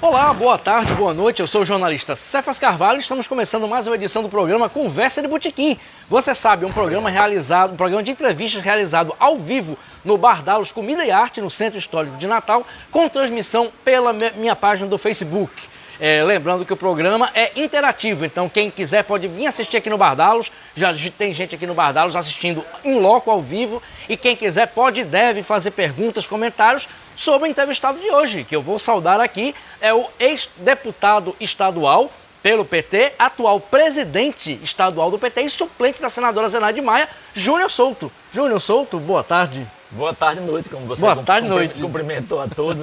Olá, boa tarde, boa noite, eu sou o jornalista Cefas Carvalho e estamos começando mais uma edição do programa Conversa de Botequim. Você sabe, um programa de entrevistas realizado ao vivo no Bar Dallos Comida e Arte, no Centro Histórico de Natal, com transmissão pela minha página do Facebook. Lembrando que o programa é interativo, então quem quiser pode vir assistir aqui no Bar Dallos. Já tem gente aqui no Bar Dallos assistindo em loco, ao vivo, e quem quiser pode e deve fazer perguntas, comentários sobre o entrevistado de hoje, que eu vou saudar aqui, é o ex-deputado estadual pelo PT, atual presidente estadual do PT e suplente da senadora Zenaide Maia, Júnior Souto. Júnior Souto, boa tarde. Boa tarde, noite, como você cumprimentou a todos.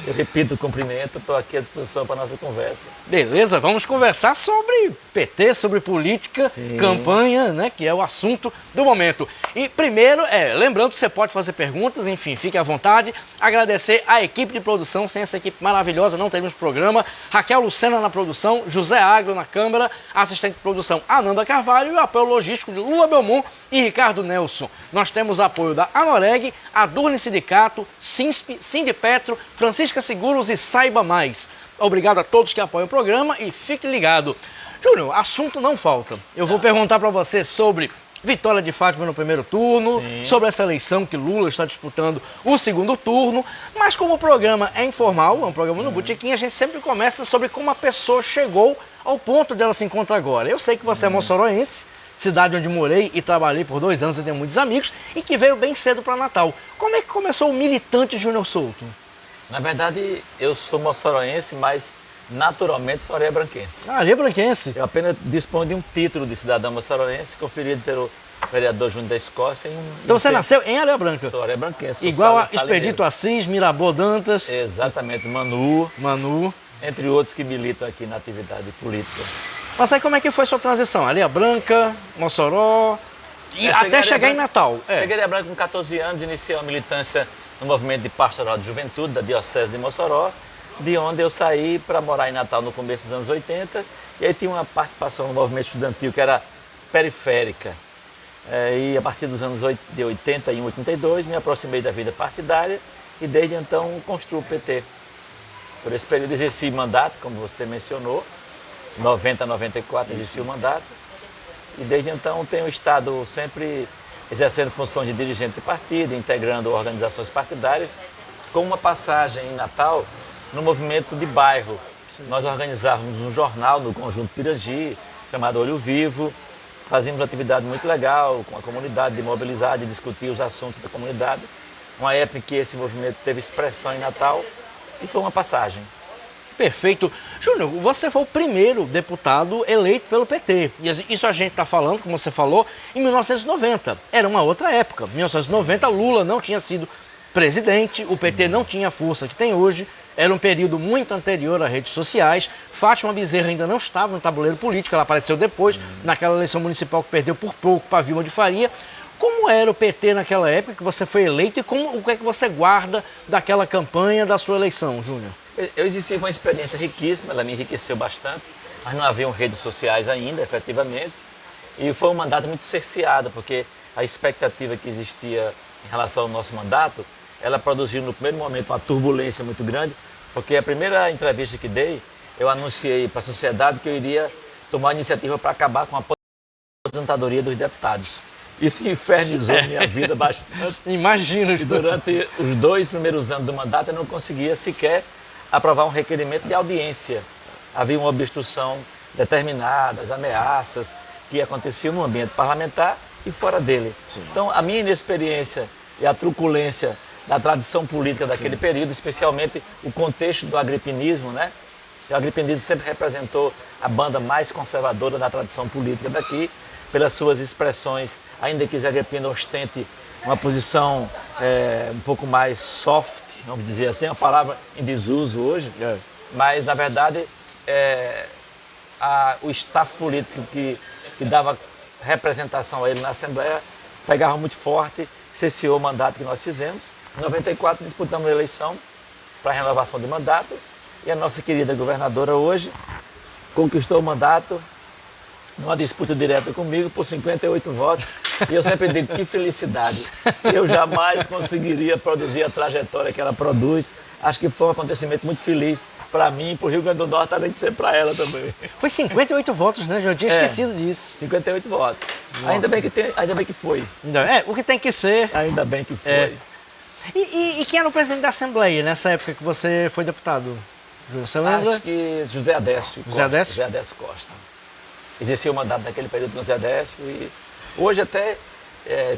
Eu repito o cumprimento, estou aqui à disposição para a nossa conversa. Beleza, vamos conversar sobre PT, sobre política, sim, campanha, né, que é o assunto do momento. E primeiro, lembrando que você pode fazer perguntas, enfim, fique à vontade. Agradecer a equipe de produção, sem essa equipe maravilhosa não teríamos programa. Raquel Lucena na produção, José Agro na câmera, assistente de produção Ananda Carvalho e o apoio logístico de Lula Belmont e Ricardo Nelson. Nós temos apoio da Anoreg, Adurne Sindicato, Sinsp, Sindipetro, Francisca Seguros e Saiba Mais. Obrigado a todos que apoiam o programa e fique ligado. Júnior, assunto não falta. Eu vou perguntar para você sobre vitória de Fátima no primeiro turno, sim, sobre essa eleição que Lula está disputando o segundo turno, mas como o programa é informal, é um programa no Botequim, a gente sempre começa sobre como a pessoa chegou ao ponto de ela se encontrar agora. Eu sei que você é moçoroense, cidade onde morei e trabalhei por 2 anos e tenho muitos amigos, e que veio bem cedo para Natal. Como é que começou o militante Júnior Souto? Na verdade, eu sou moçoroense, mas naturalmente sou areiabranquense. Areiabranquense? Eu apenas disponho de um título de cidadão moçoroense, conferido pelo vereador Júnior da Escócia. Então você nasceu em Areia Branca? Sou areiabranquense. Igual a Expedito Assis, Mirabô Dantas. Exatamente, Manu. Entre outros que militam aqui na atividade política. Mas aí como é que foi a sua transição? Areia Branca, Mossoró, e até chegar em Natal? Cheguei em Areia Branca com 14 anos, iniciei uma militância no movimento de pastoral de juventude da Diocese de Mossoró, de onde eu saí para morar em Natal no começo dos anos 80, e aí tinha uma participação no movimento estudantil que era periférica. E a partir dos anos de 81, 82, me aproximei da vida partidária e desde então construo o PT. Por esse período exerci mandato, como você mencionou, 90 a 94 exerci o mandato, e desde então tenho estado sempre exercendo funções de dirigente de partido, integrando organizações partidárias, com uma passagem em Natal no movimento de bairro. Nós organizávamos um jornal no Conjunto Pirangi, chamado Olho Vivo, fazíamos uma atividade muito legal com a comunidade, de mobilizar, de discutir os assuntos da comunidade. Uma época em que esse movimento teve expressão em Natal e foi uma passagem. Perfeito. Júnior, você foi o primeiro deputado eleito pelo PT. E isso a gente está falando, como você falou, em 1990. Era uma outra época. Em 1990, Lula não tinha sido presidente, o PT não tinha a força que tem hoje. Era um período muito anterior às redes sociais. Fátima Bezerra ainda não estava no tabuleiro político, ela apareceu depois, naquela eleição municipal que perdeu por pouco para Vilma de Faria. Como era o PT naquela época que você foi eleito e o que é que você guarda daquela campanha, da sua eleição, Júnior? Eu exerci uma experiência riquíssima, ela me enriqueceu bastante, mas não haviam redes sociais ainda, efetivamente, e foi um mandato muito cerceado, porque a expectativa que existia em relação ao nosso mandato, ela produziu no primeiro momento uma turbulência muito grande, porque a primeira entrevista que dei, eu anunciei para a sociedade que eu iria tomar a iniciativa para acabar com a aposentadoria dos deputados. Isso infernizou minha vida bastante. Imagino. E durante os 2 primeiros anos do mandato eu não conseguia sequer aprovar um requerimento de audiência. Havia uma obstrução determinada, as ameaças que aconteciam no ambiente parlamentar e fora dele. Sim. Então, a minha inexperiência e a truculência da tradição política daquele período, especialmente o contexto do agripinismo, né? O agripinismo sempre representou a banda mais conservadora da tradição política daqui, pelas suas expressões, ainda que Zé Agripino ostente uma posição um pouco mais soft, vamos dizer assim, uma palavra em desuso hoje, mas na verdade o staff político que dava representação a ele na Assembleia pegava muito forte, cesseou o mandato que nós fizemos. Em 94 disputamos a eleição para a renovação de mandato e a nossa querida governadora hoje conquistou o mandato numa disputa direta comigo por 58 votos. E eu sempre digo, que felicidade. Eu jamais conseguiria produzir a trajetória que ela produz. Acho que foi um acontecimento muito feliz para mim e para o Rio Grande do Norte, além de ser para ela também. Foi 58 votos, né? Já tinha esquecido disso. 58 votos. Nossa. Ainda bem que foi. O que tem que ser. Ainda bem que foi. E quem era o presidente da Assembleia nessa época que você foi deputado? Você lembra? Acho que José Adécio Costa. José Adécio? José Adécio Costa. Exercia o mandato naquele período com José Adécio e hoje até,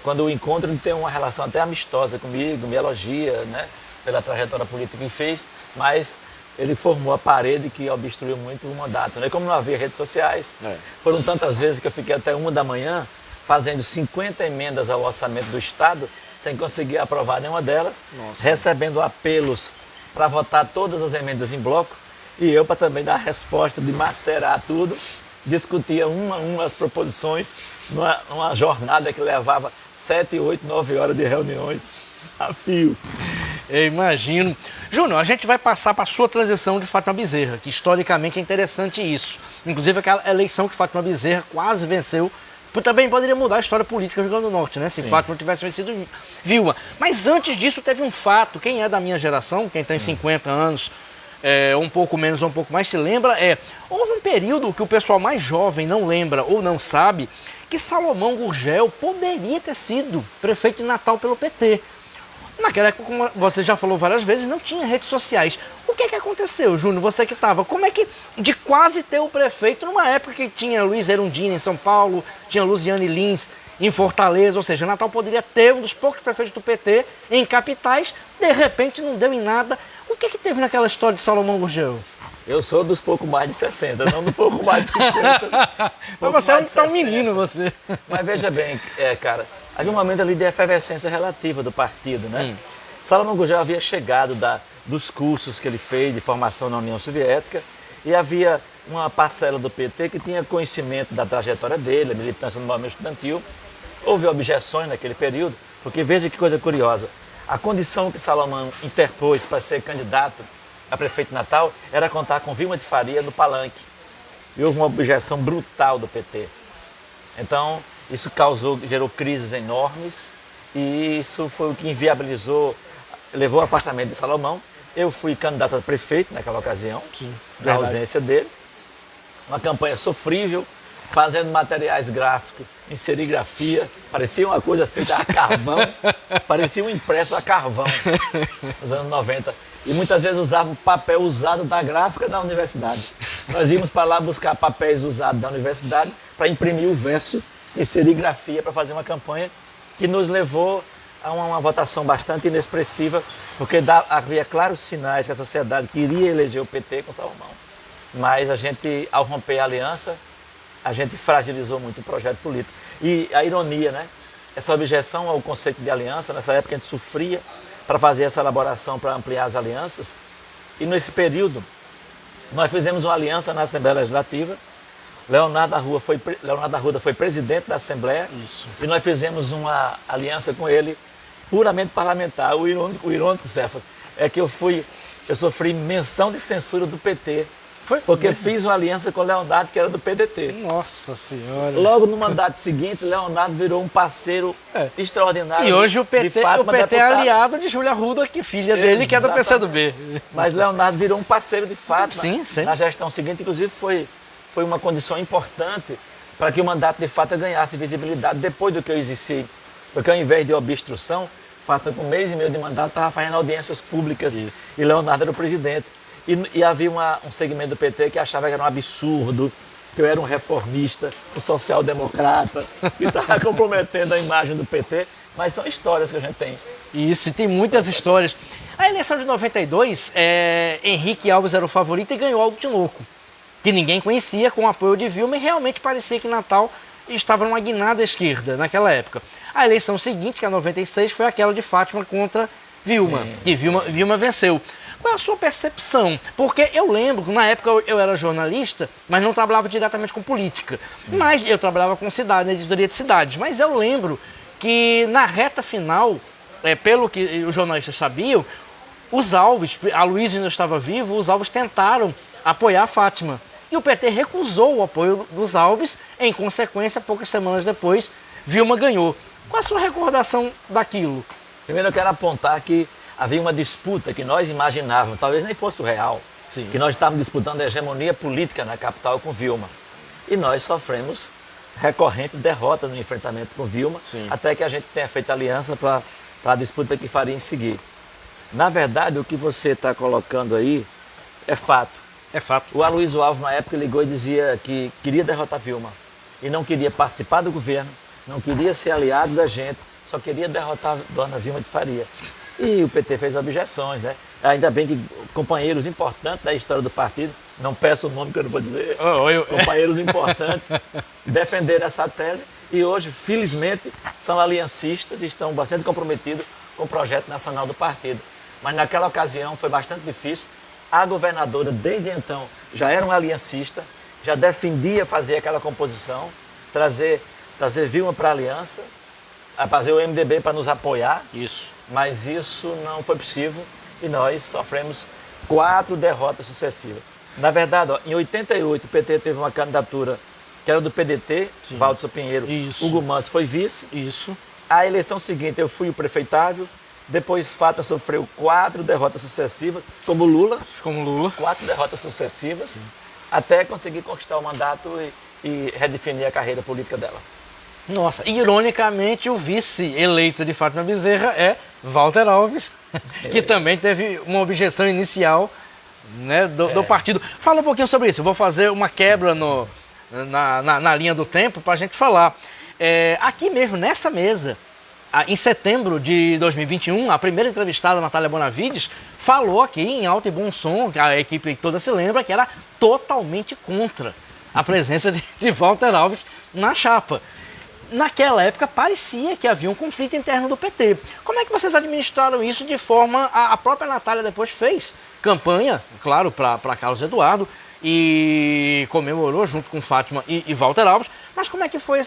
quando o encontro, ele tem uma relação até amistosa comigo, me elogia, né, pela trajetória política que fez, mas ele formou a parede que obstruiu muito o mandato, né? Como não havia redes sociais, foram tantas vezes que eu fiquei até 1 da manhã fazendo 50 emendas ao orçamento do Estado, sem conseguir aprovar nenhuma delas, recebendo apelos para votar todas as emendas em bloco, e eu para também dar a resposta de macerar tudo, discutia uma a uma as proposições numa jornada que levava 7, 8, 9 horas de reuniões a fio. Eu imagino. Júnior, a gente vai passar para a sua transição de Fátima Bezerra, que historicamente é interessante isso. Inclusive aquela eleição que Fátima Bezerra quase venceu, também poderia mudar a história política do Rio Grande do Norte, né? Se Fátima tivesse vencido Vilma. Mas antes disso teve um fato, quem é da minha geração, quem tem 50 anos, um pouco menos ou um pouco mais se lembra, houve um período que o pessoal mais jovem não lembra ou não sabe, que Salomão Gurgel poderia ter sido prefeito de Natal pelo PT. Naquela época, como você já falou várias vezes, não tinha redes sociais. O que aconteceu, Júnior? Você que estava, como é que, de quase ter o prefeito, numa época que tinha Luiz Erundina em São Paulo, tinha Luziane Lins em Fortaleza, ou seja, Natal poderia ter um dos poucos prefeitos do PT em capitais, de repente não deu em nada. O que teve naquela história de Salomão Gurgel? Eu sou dos pouco mais de 60, não do pouco mais de 50. Mas você é um menino, você. Mas veja bem, cara, havia um momento ali de efervescência relativa do partido, né? Salomão Gurgel havia chegado dos cursos que ele fez de formação na União Soviética e havia uma parcela do PT que tinha conhecimento da trajetória dele, a militância no movimento estudantil. Houve objeções naquele período, porque veja que coisa curiosa, a condição que Salomão interpôs para ser candidato a prefeito de Natal era contar com Vilma de Faria no palanque. E houve uma objeção brutal do PT. Então, isso gerou crises enormes e isso foi o que inviabilizou, levou ao afastamento de Salomão. Eu fui candidato a prefeito naquela ocasião, na ausência dele. Uma campanha sofrível, fazendo materiais gráficos em serigrafia, parecia uma coisa feita a carvão, parecia um impresso a carvão, nos anos 90. E muitas vezes usava o papel usado da gráfica da universidade. Nós íamos para lá buscar papéis usados da universidade para imprimir o verso em serigrafia para fazer uma campanha que nos levou a uma votação bastante inexpressiva, porque havia claros sinais que a sociedade queria eleger o PT com Salomão. Mas a gente, ao romper a aliança, a gente fragilizou muito o projeto político. E a ironia, né? Essa objeção ao conceito de aliança, nessa época a gente sofria para fazer essa elaboração, para ampliar as alianças. E nesse período, nós fizemos uma aliança na Assembleia Legislativa. Leonardo Arruda foi presidente da Assembleia. Isso. E nós fizemos uma aliança com ele, puramente parlamentar. O irônico, Cefa, é que eu sofri menção de censura do PT. Porque fiz uma aliança com o Leonardo, que era do PDT. Nossa Senhora! Logo no mandato seguinte, Leonardo virou um parceiro extraordinário. E hoje o PT é aliado de Júlia Arruda, que filha dele, que é do PCdoB. Mas Leonardo virou um parceiro de Fátima. Sim, sempre. Na gestão seguinte, inclusive, foi uma condição importante para que o mandato de Fátima ganhasse visibilidade depois do que eu exerci. Porque ao invés de obstrução, Fátima, com 1 mês e meio de mandato, estava fazendo audiências públicas. Isso. E Leonardo era o presidente. E havia um segmento do PT que achava que era um absurdo, que eu era um reformista, um social-democrata, que estava comprometendo a imagem do PT. Mas são histórias que a gente tem. Isso, e tem muitas histórias. A eleição de 92, Henrique Alves era o favorito e ganhou Aldo Tinoco, que ninguém conhecia, com o apoio de Vilma, e realmente parecia que Natal estava numa guinada esquerda naquela época. A eleição seguinte, que é a 96, foi aquela de Fátima contra Vilma, que Vilma venceu. Qual é a sua percepção? Porque eu lembro que na época eu era jornalista, mas não trabalhava diretamente com política. Mas eu trabalhava com cidade, na editoria de cidades. Mas eu lembro que na reta final, pelo que os jornalistas sabiam, os Alves, a Luísa ainda estava vivo, os Alves tentaram apoiar a Fátima. E o PT recusou o apoio dos Alves, em consequência, poucas semanas depois, Vilma ganhou. Qual a sua recordação daquilo? Primeiro eu quero apontar que havia uma disputa que nós imaginávamos, talvez nem fosse o real, Sim. que nós estávamos disputando a hegemonia política na capital com Vilma. E nós sofremos recorrente derrota no enfrentamento com Vilma, Sim. até que a gente tenha feito aliança para a disputa que faria em seguir. Na verdade, o que você está colocando aí é fato. É fato. O Aloysio Alves, na época, ligou e dizia que queria derrotar Vilma e não queria participar do governo, não queria ser aliado da gente, só queria derrotar a dona Vilma de Faria. E o PT fez objeções, né? Ainda bem que companheiros importantes da história do partido, não peço o nome que eu não vou dizer, companheiros importantes defenderam essa tese e hoje, felizmente, são aliancistas e estão bastante comprometidos com o projeto nacional do partido. Mas naquela ocasião foi bastante difícil. A governadora, desde então, já era uma aliancista, já defendia fazer aquela composição, trazer Vilma para a aliança, a fazer o MDB para nos apoiar. Isso. Mas isso não foi possível e nós sofremos 4 derrotas sucessivas. Na verdade, ó, em 88 o PT teve uma candidatura que era do PDT, Valdson Pinheiro, Isso. Hugo Manso foi vice. Isso. A eleição seguinte eu fui o prefeitável, depois Fátima sofreu 4 derrotas sucessivas, como Lula. Como Lula. 4 derrotas sucessivas, até conseguir conquistar o mandato e redefinir a carreira política dela. Nossa, ironicamente o vice eleito de Fátima Bezerra é Walter Alves, que também teve uma objeção inicial, né, do partido. Fala um pouquinho sobre isso, eu vou fazer uma quebra na linha do tempo para a gente falar. Aqui mesmo, nessa mesa, em setembro de 2021, a primeira entrevistada, Natália Bonavides, falou aqui em alto e bom som, que a equipe toda se lembra, que era totalmente contra a presença de Walter Alves na chapa. Naquela época parecia que havia um conflito interno do PT. Como é que vocês administraram isso de forma... A própria Natália depois fez campanha, claro, para Carlos Eduardo e comemorou junto com Fátima e Walter Alves. Mas como é que foi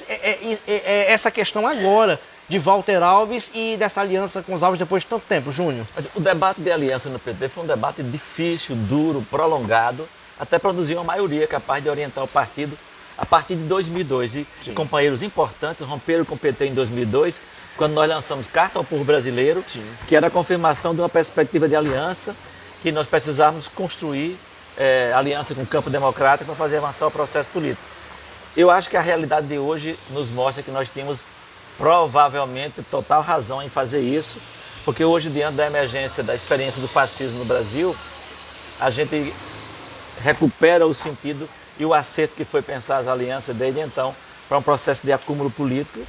essa questão agora de Walter Alves e dessa aliança com os Alves depois de tanto tempo, Júnior? Mas o debate de aliança no PT foi um debate difícil, duro, prolongado, até produzir uma maioria capaz de orientar o partido a partir de 2002. E companheiros importantes romperam com o PT em 2002, quando nós lançamos Carta ao Povo Brasileiro, que era a confirmação de uma perspectiva de aliança, que nós precisávamos construir aliança com o campo democrático para fazer avançar o processo político. Eu acho que a realidade de hoje nos mostra que nós temos provavelmente total razão em fazer isso, porque hoje, diante da emergência, da experiência do fascismo no Brasil, a gente recupera o sentido e o acerto que foi pensar as alianças desde então para um processo de acúmulo político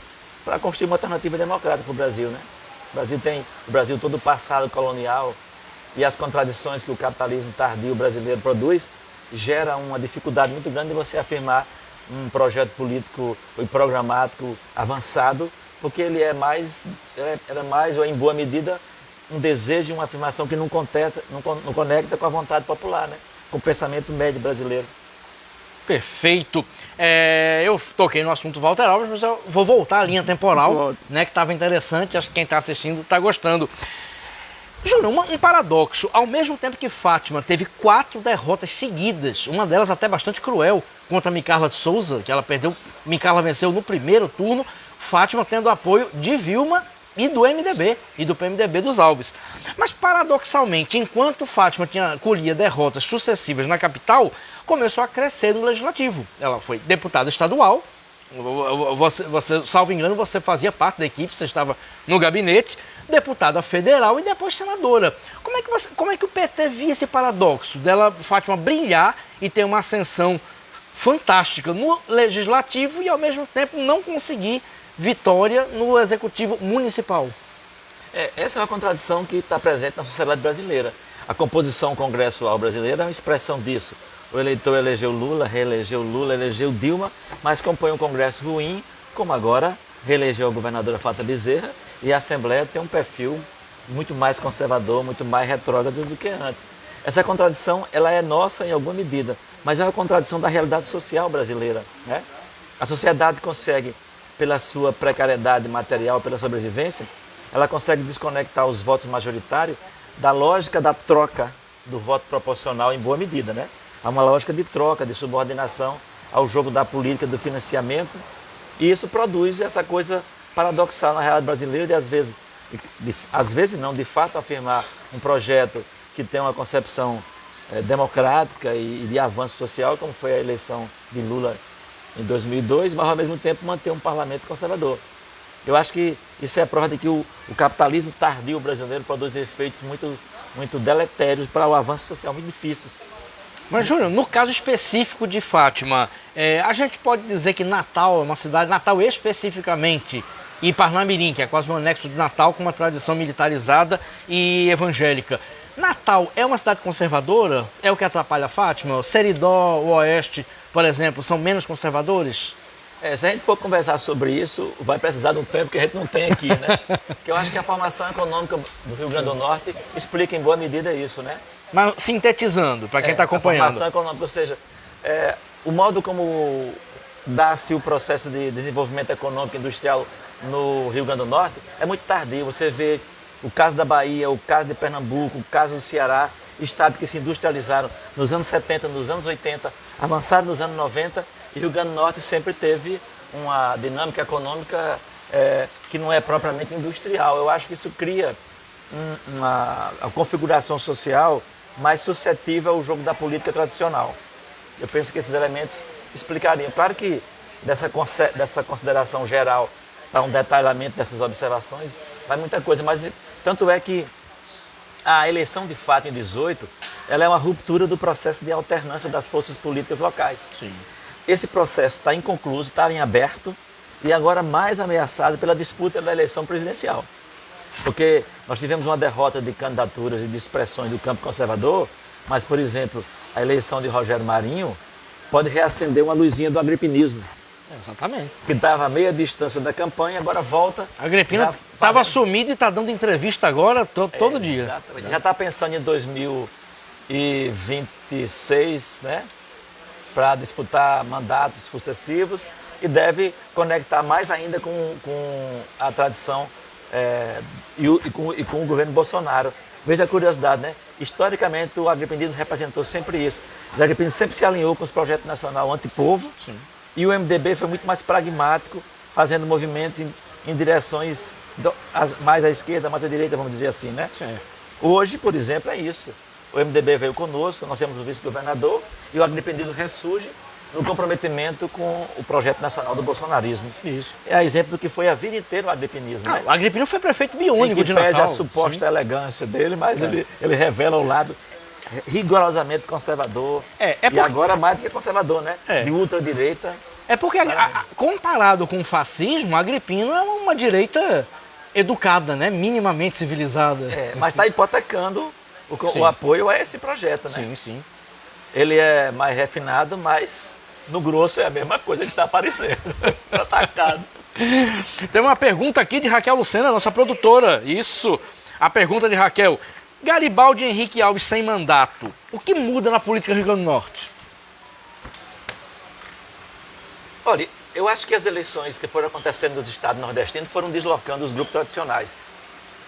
para construir uma alternativa democrática para o Brasil, né? O Brasil todo passado colonial e as contradições que o capitalismo tardio brasileiro produz gera uma dificuldade muito grande de você afirmar um projeto político e programático avançado, porque ele é mais, ou em boa medida, um desejo e uma afirmação que não conecta com a vontade popular, né? Com o pensamento médio brasileiro. Perfeito. Eu toquei no assunto Walter Alves, mas eu vou voltar à linha temporal, né, que estava interessante, acho que quem está assistindo está gostando. Júnior, um paradoxo. Ao mesmo tempo que Fátima teve 4 derrotas seguidas, uma delas até bastante cruel, contra Micarla de Souza, que ela perdeu, Micarla venceu no primeiro turno, Fátima tendo apoio de Vilma e do MDB, e do PMDB dos Alves. Mas, paradoxalmente, enquanto Fátima colhia derrotas sucessivas na capital, começou a crescer no legislativo. Ela foi deputada estadual, você, salvo engano, você fazia parte da equipe, você estava no gabinete, deputada federal e depois senadora. Como é que o PT via esse paradoxo dela, Fátima, brilhar e ter uma ascensão fantástica no legislativo e, ao mesmo tempo, não conseguir vitória no executivo municipal? Essa é uma contradição que está presente na sociedade brasileira. A composição congressual brasileira é uma expressão disso. O eleitor elegeu Lula, reelegeu Lula, elegeu Dilma, mas compõe um congresso ruim, como agora reelegeu a governadora Fátima Bezerra, e a Assembleia tem um perfil muito mais conservador, muito mais retrógrado do que antes. Essa contradição ela é nossa em alguma medida, mas é uma contradição da realidade social brasileira, né? A sociedade consegue, pela sua precariedade material, pela sobrevivência, ela consegue desconectar os votos majoritários da lógica da troca do voto proporcional em boa medida, né? Há uma lógica de troca, de subordinação ao jogo da política, do financiamento, e isso produz essa coisa paradoxal na realidade brasileira de às vezes não, de fato afirmar um projeto que tem uma concepção democrática e de avanço social, como foi a eleição de Lula em 2002, mas ao mesmo tempo manter um parlamento conservador. Eu acho que isso é a prova de que o capitalismo tardio brasileiro produz efeitos muito deletérios para o avanço social, muito difíceis. Mas, Júnior, no caso específico de Fátima, a gente pode dizer que Natal é uma cidade, Natal especificamente, e Parnamirim, que é quase um anexo de Natal com uma tradição militarizada e evangélica. Natal é uma cidade conservadora? É o que atrapalha Fátima? Seridó, o Oeste, por exemplo, são menos conservadores? Se a gente for conversar sobre isso, vai precisar de um tempo que a gente não tem aqui, né? Porque eu acho que a formação econômica do Rio Grande do Norte explica em boa medida isso, né? Mas sintetizando, para quem está acompanhando. A formação econômica, ou seja, o modo como dá-se o processo de desenvolvimento econômico e industrial no Rio Grande do Norte é muito tardio. Você vê o caso da Bahia, o caso de Pernambuco, o caso do Ceará, estados que se industrializaram nos anos 70, nos anos 80, avançaram nos anos 90, e o Rio Grande do Norte sempre teve uma dinâmica econômica que não é propriamente industrial. Eu acho que isso cria uma configuração social mais suscetível ao jogo da política tradicional. Eu penso que esses elementos explicariam. Claro que dessa consideração geral para um detalhamento dessas observações vai muita coisa, mas tanto é que a eleição de fato em 18, ela é uma ruptura do processo de alternância das forças políticas locais. Sim. Esse processo está inconcluso, está em aberto e agora mais ameaçado pela disputa da eleição presidencial. Porque nós tivemos uma derrota de candidaturas e de expressões do campo conservador, mas, por exemplo, a eleição de Rogério Marinho pode reacender uma luzinha do agripinismo. Exatamente. Que estava a meia distância da campanha, agora volta. A Agripina estava sumida e está dando entrevista agora todo dia. Exatamente. Já está pensando em 2026, né? Para disputar mandatos sucessivos e deve conectar mais ainda com a tradição e com o governo Bolsonaro. Veja a curiosidade, né? Historicamente, o agripinismo representou sempre isso. O agripinismo sempre se alinhou com os projetos nacional antipovo. Sim. E o MDB foi muito mais pragmático, fazendo movimentos em direções mais à esquerda, mais à direita, vamos dizer assim, né? Sim. Hoje, por exemplo, é isso. O MDB veio conosco, nós temos o vice-governador e o agripinismo ressurge no comprometimento com o projeto nacional do bolsonarismo. Isso. É exemplo do que foi a vida inteira o agripinismo, né? O Agripino foi prefeito biônico de Natal. Pese a suposta elegância dele, mas ele revela o lado rigorosamente conservador. E agora mais do que conservador, né? De ultradireita. É porque, comparado com o fascismo, Agripino é uma direita educada, né? Minimamente civilizada. Mas está hipotecando o apoio a esse projeto, né? Sim, sim. Ele é mais refinado, mas no grosso é a mesma coisa que está aparecendo. Atacado. Tem uma pergunta aqui de Raquel Lucena, nossa produtora. Isso. A pergunta de Raquel. Garibaldi e Henrique Alves sem mandato. O que muda na política do Rio Grande do Norte? Olha, eu acho que as eleições que foram acontecendo nos estados nordestinos foram deslocando os grupos tradicionais.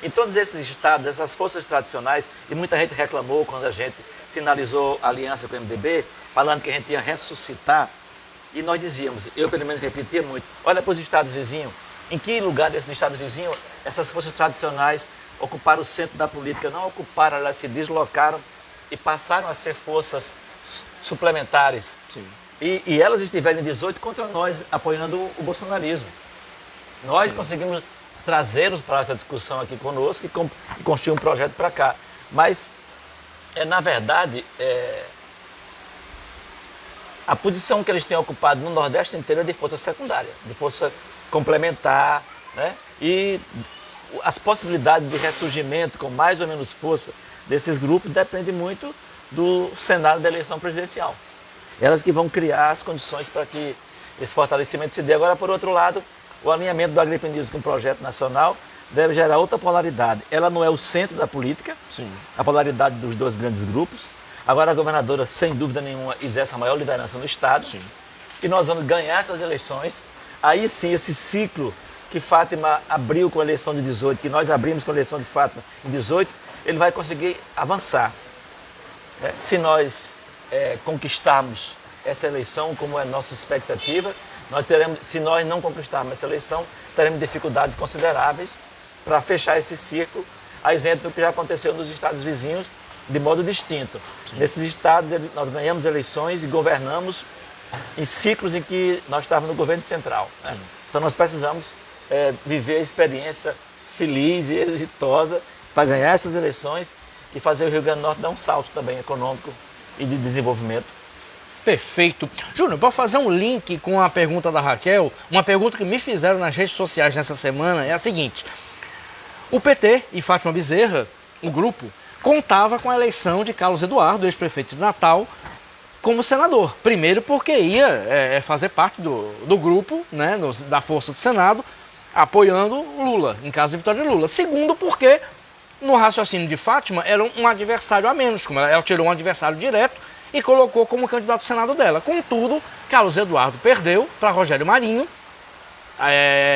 Em todos esses estados, essas forças tradicionais, e muita gente reclamou quando a gente sinalizou aliança com o MDB, falando que a gente ia ressuscitar, e nós dizíamos, eu pelo menos repetia muito, olha para os estados vizinhos, em que lugar desses estados vizinhos essas forças tradicionais ocuparam o centro da política? Não ocuparam, elas se deslocaram e passaram a ser forças suplementares. Sim. E elas estiveram em 18 contra nós, apoiando o bolsonarismo. Nós conseguimos trazê-los para essa discussão aqui conosco e construir um projeto para cá. Mas, na verdade, a posição que eles têm ocupado no Nordeste inteiro é de força secundária, de força complementar, né? E as possibilidades de ressurgimento com mais ou menos força desses grupos dependem muito do cenário da eleição presidencial. Elas que vão criar as condições para que esse fortalecimento se dê. Agora, por outro lado, o alinhamento do agripinismo com o projeto nacional deve gerar outra polaridade. Ela não é o centro da política, Sim. A polaridade dos dois grandes grupos. Agora a governadora, sem dúvida nenhuma, exerce a maior liderança no Estado. Sim. E nós vamos ganhar essas eleições. Aí sim, esse ciclo que Fátima abriu com a eleição de 18, que nós abrimos com a eleição de Fátima em 18, ele vai conseguir avançar. Se nós conquistarmos essa eleição, como é a nossa expectativa, se nós não conquistarmos essa eleição, teremos dificuldades consideráveis para fechar esse ciclo, a exemplo do que já aconteceu nos estados vizinhos, de modo distinto. Sim. Nesses estados, nós ganhamos eleições e governamos em ciclos em que nós estávamos no governo central. Né? Então nós precisamos viver a experiência feliz e exitosa para ganhar essas eleições e fazer o Rio Grande do Norte dar um salto também econômico e de desenvolvimento. Perfeito. Júnior, para fazer um link com a pergunta da Raquel, uma pergunta que me fizeram nas redes sociais nessa semana é a seguinte: o PT e Fátima Bezerra, o grupo, contava com a eleição de Carlos Eduardo, ex-prefeito de Natal, como senador. Primeiro porque ia fazer parte do grupo, né, da força do Senado, apoiando Lula, em caso de vitória de Lula. Segundo porque, no raciocínio de Fátima, era um adversário a menos, como ela tirou um adversário direto e colocou como candidato ao Senado dela. Contudo, Carlos Eduardo perdeu para Rogério Marinho,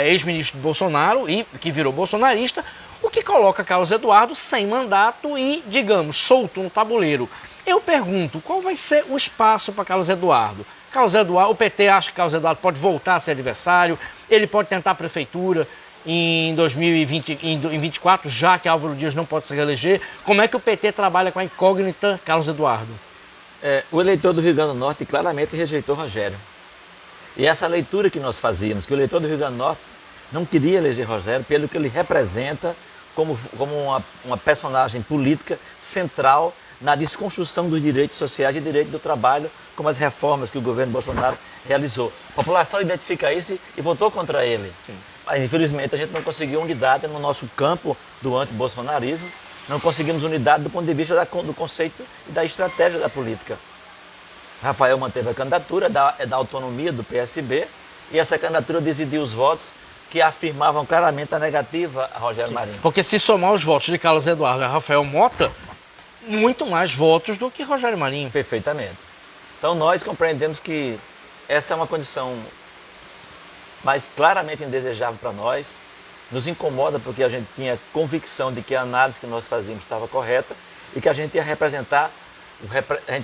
ex-ministro de Bolsonaro e que virou bolsonarista, o que coloca Carlos Eduardo sem mandato e, digamos, solto no tabuleiro. Eu pergunto, qual vai ser o espaço para Carlos Eduardo? O PT acha que Carlos Eduardo pode voltar a ser adversário, ele pode tentar a prefeitura em 2024, já que Álvaro Dias não pode se reeleger. Como é que o PT trabalha com a incógnita Carlos Eduardo? O eleitor do Rio Grande do Norte claramente rejeitou Rogério. E essa leitura que nós fazíamos, que o eleitor do Rio Grande do Norte não queria eleger Rogério pelo que ele representa como uma personagem política central na desconstrução dos direitos sociais e direitos do trabalho, como as reformas que o governo Bolsonaro realizou. A população identifica isso e votou contra ele. Sim. Mas, infelizmente, a gente não conseguiu unidade no nosso campo do antibolsonarismo, não conseguimos unidade do ponto de vista do conceito e da estratégia da política. Rafael manteve a candidatura, da autonomia do PSB, e essa candidatura decidiu os votos que afirmavam claramente a negativa a Rogério Marinho. Porque se somar os votos de Carlos Eduardo e Rafael Mota, muito mais votos do que Rogério Marinho. Perfeitamente. Então nós compreendemos que essa é uma condição mais claramente indesejável para nós. Nos incomoda porque a gente tinha convicção de que a análise que nós fazíamos estava correta e que a gente ia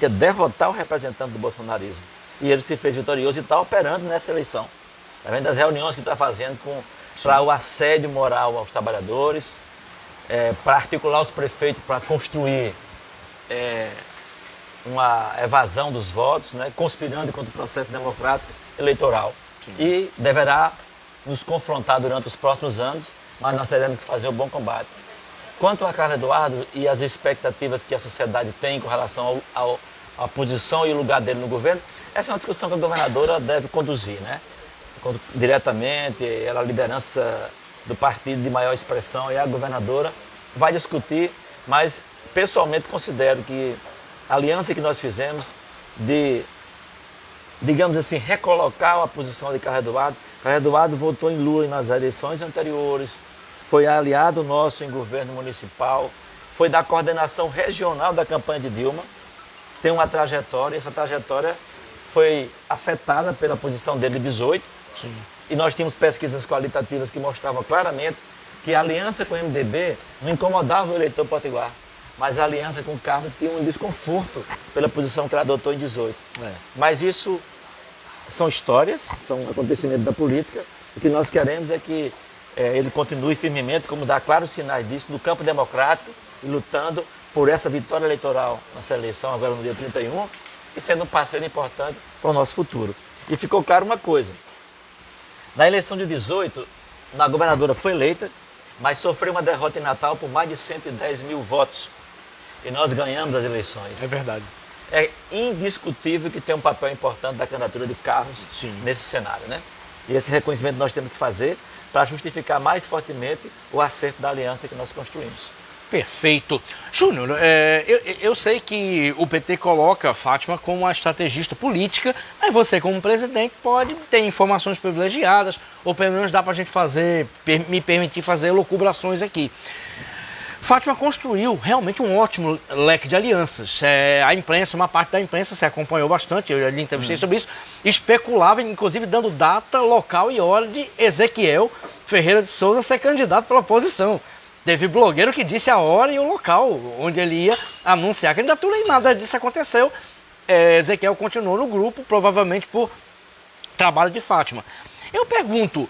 derrotar o representante do bolsonarismo. E ele se fez vitorioso e está operando nessa eleição. Além das reuniões que está fazendo para o assédio moral aos trabalhadores, para articular os prefeitos para construir uma evasão dos votos, né, conspirando contra o processo democrático eleitoral. Sim. E deverá nos confrontar durante os próximos anos, mas nós teremos que fazer um bom combate. Quanto a Carlos Eduardo e as expectativas que a sociedade tem com relação à posição e o lugar dele no governo, essa é uma discussão que a governadora deve conduzir, né? Diretamente, ela é a liderança do partido de maior expressão e a governadora vai discutir, mas pessoalmente considero que a aliança que nós fizemos de, digamos assim, recolocar a posição de Carlos Eduardo votou em Lula nas eleições anteriores, foi aliado nosso em governo municipal, foi da coordenação regional da campanha de Dilma, tem uma trajetória, essa trajetória foi afetada pela posição dele de 18, sim. E nós tínhamos pesquisas qualitativas que mostravam claramente que a aliança com o MDB não incomodava o eleitor potiguar, mas a aliança com o Carlos tinha um desconforto pela posição que ela adotou em 18. Mas isso são histórias, são acontecimentos da política. O que nós queremos é que ele continue firmemente, como dá claros sinais disso, no campo democrático e lutando por essa vitória eleitoral nessa eleição, agora no dia 31, e sendo um parceiro importante para o nosso futuro. E ficou claro uma coisa: na eleição de 18, a governadora foi eleita, mas sofreu uma derrota em Natal por mais de 110 mil votos. E nós ganhamos as eleições. É verdade. É indiscutível que tem um papel importante da candidatura de Carlos nesse cenário, né? E esse reconhecimento nós temos que fazer para justificar mais fortemente o acerto da aliança que nós construímos. Perfeito. Júnior, eu sei que o PT coloca a Fátima como uma estrategista política, mas você, como presidente, pode ter informações privilegiadas, ou pelo menos dá para a gente me permitir fazer lucubrações aqui. Fátima construiu realmente um ótimo leque de alianças. A imprensa, uma parte da imprensa se acompanhou bastante, eu lhe entrevistei sobre isso, especulava, inclusive dando data, local e hora de Ezequiel Ferreira de Souza ser candidato pela oposição. Teve blogueiro que disse a hora e o local onde ele ia anunciar a candidatura e nada disso aconteceu. Ezequiel continuou no grupo, provavelmente por trabalho de Fátima. Eu pergunto,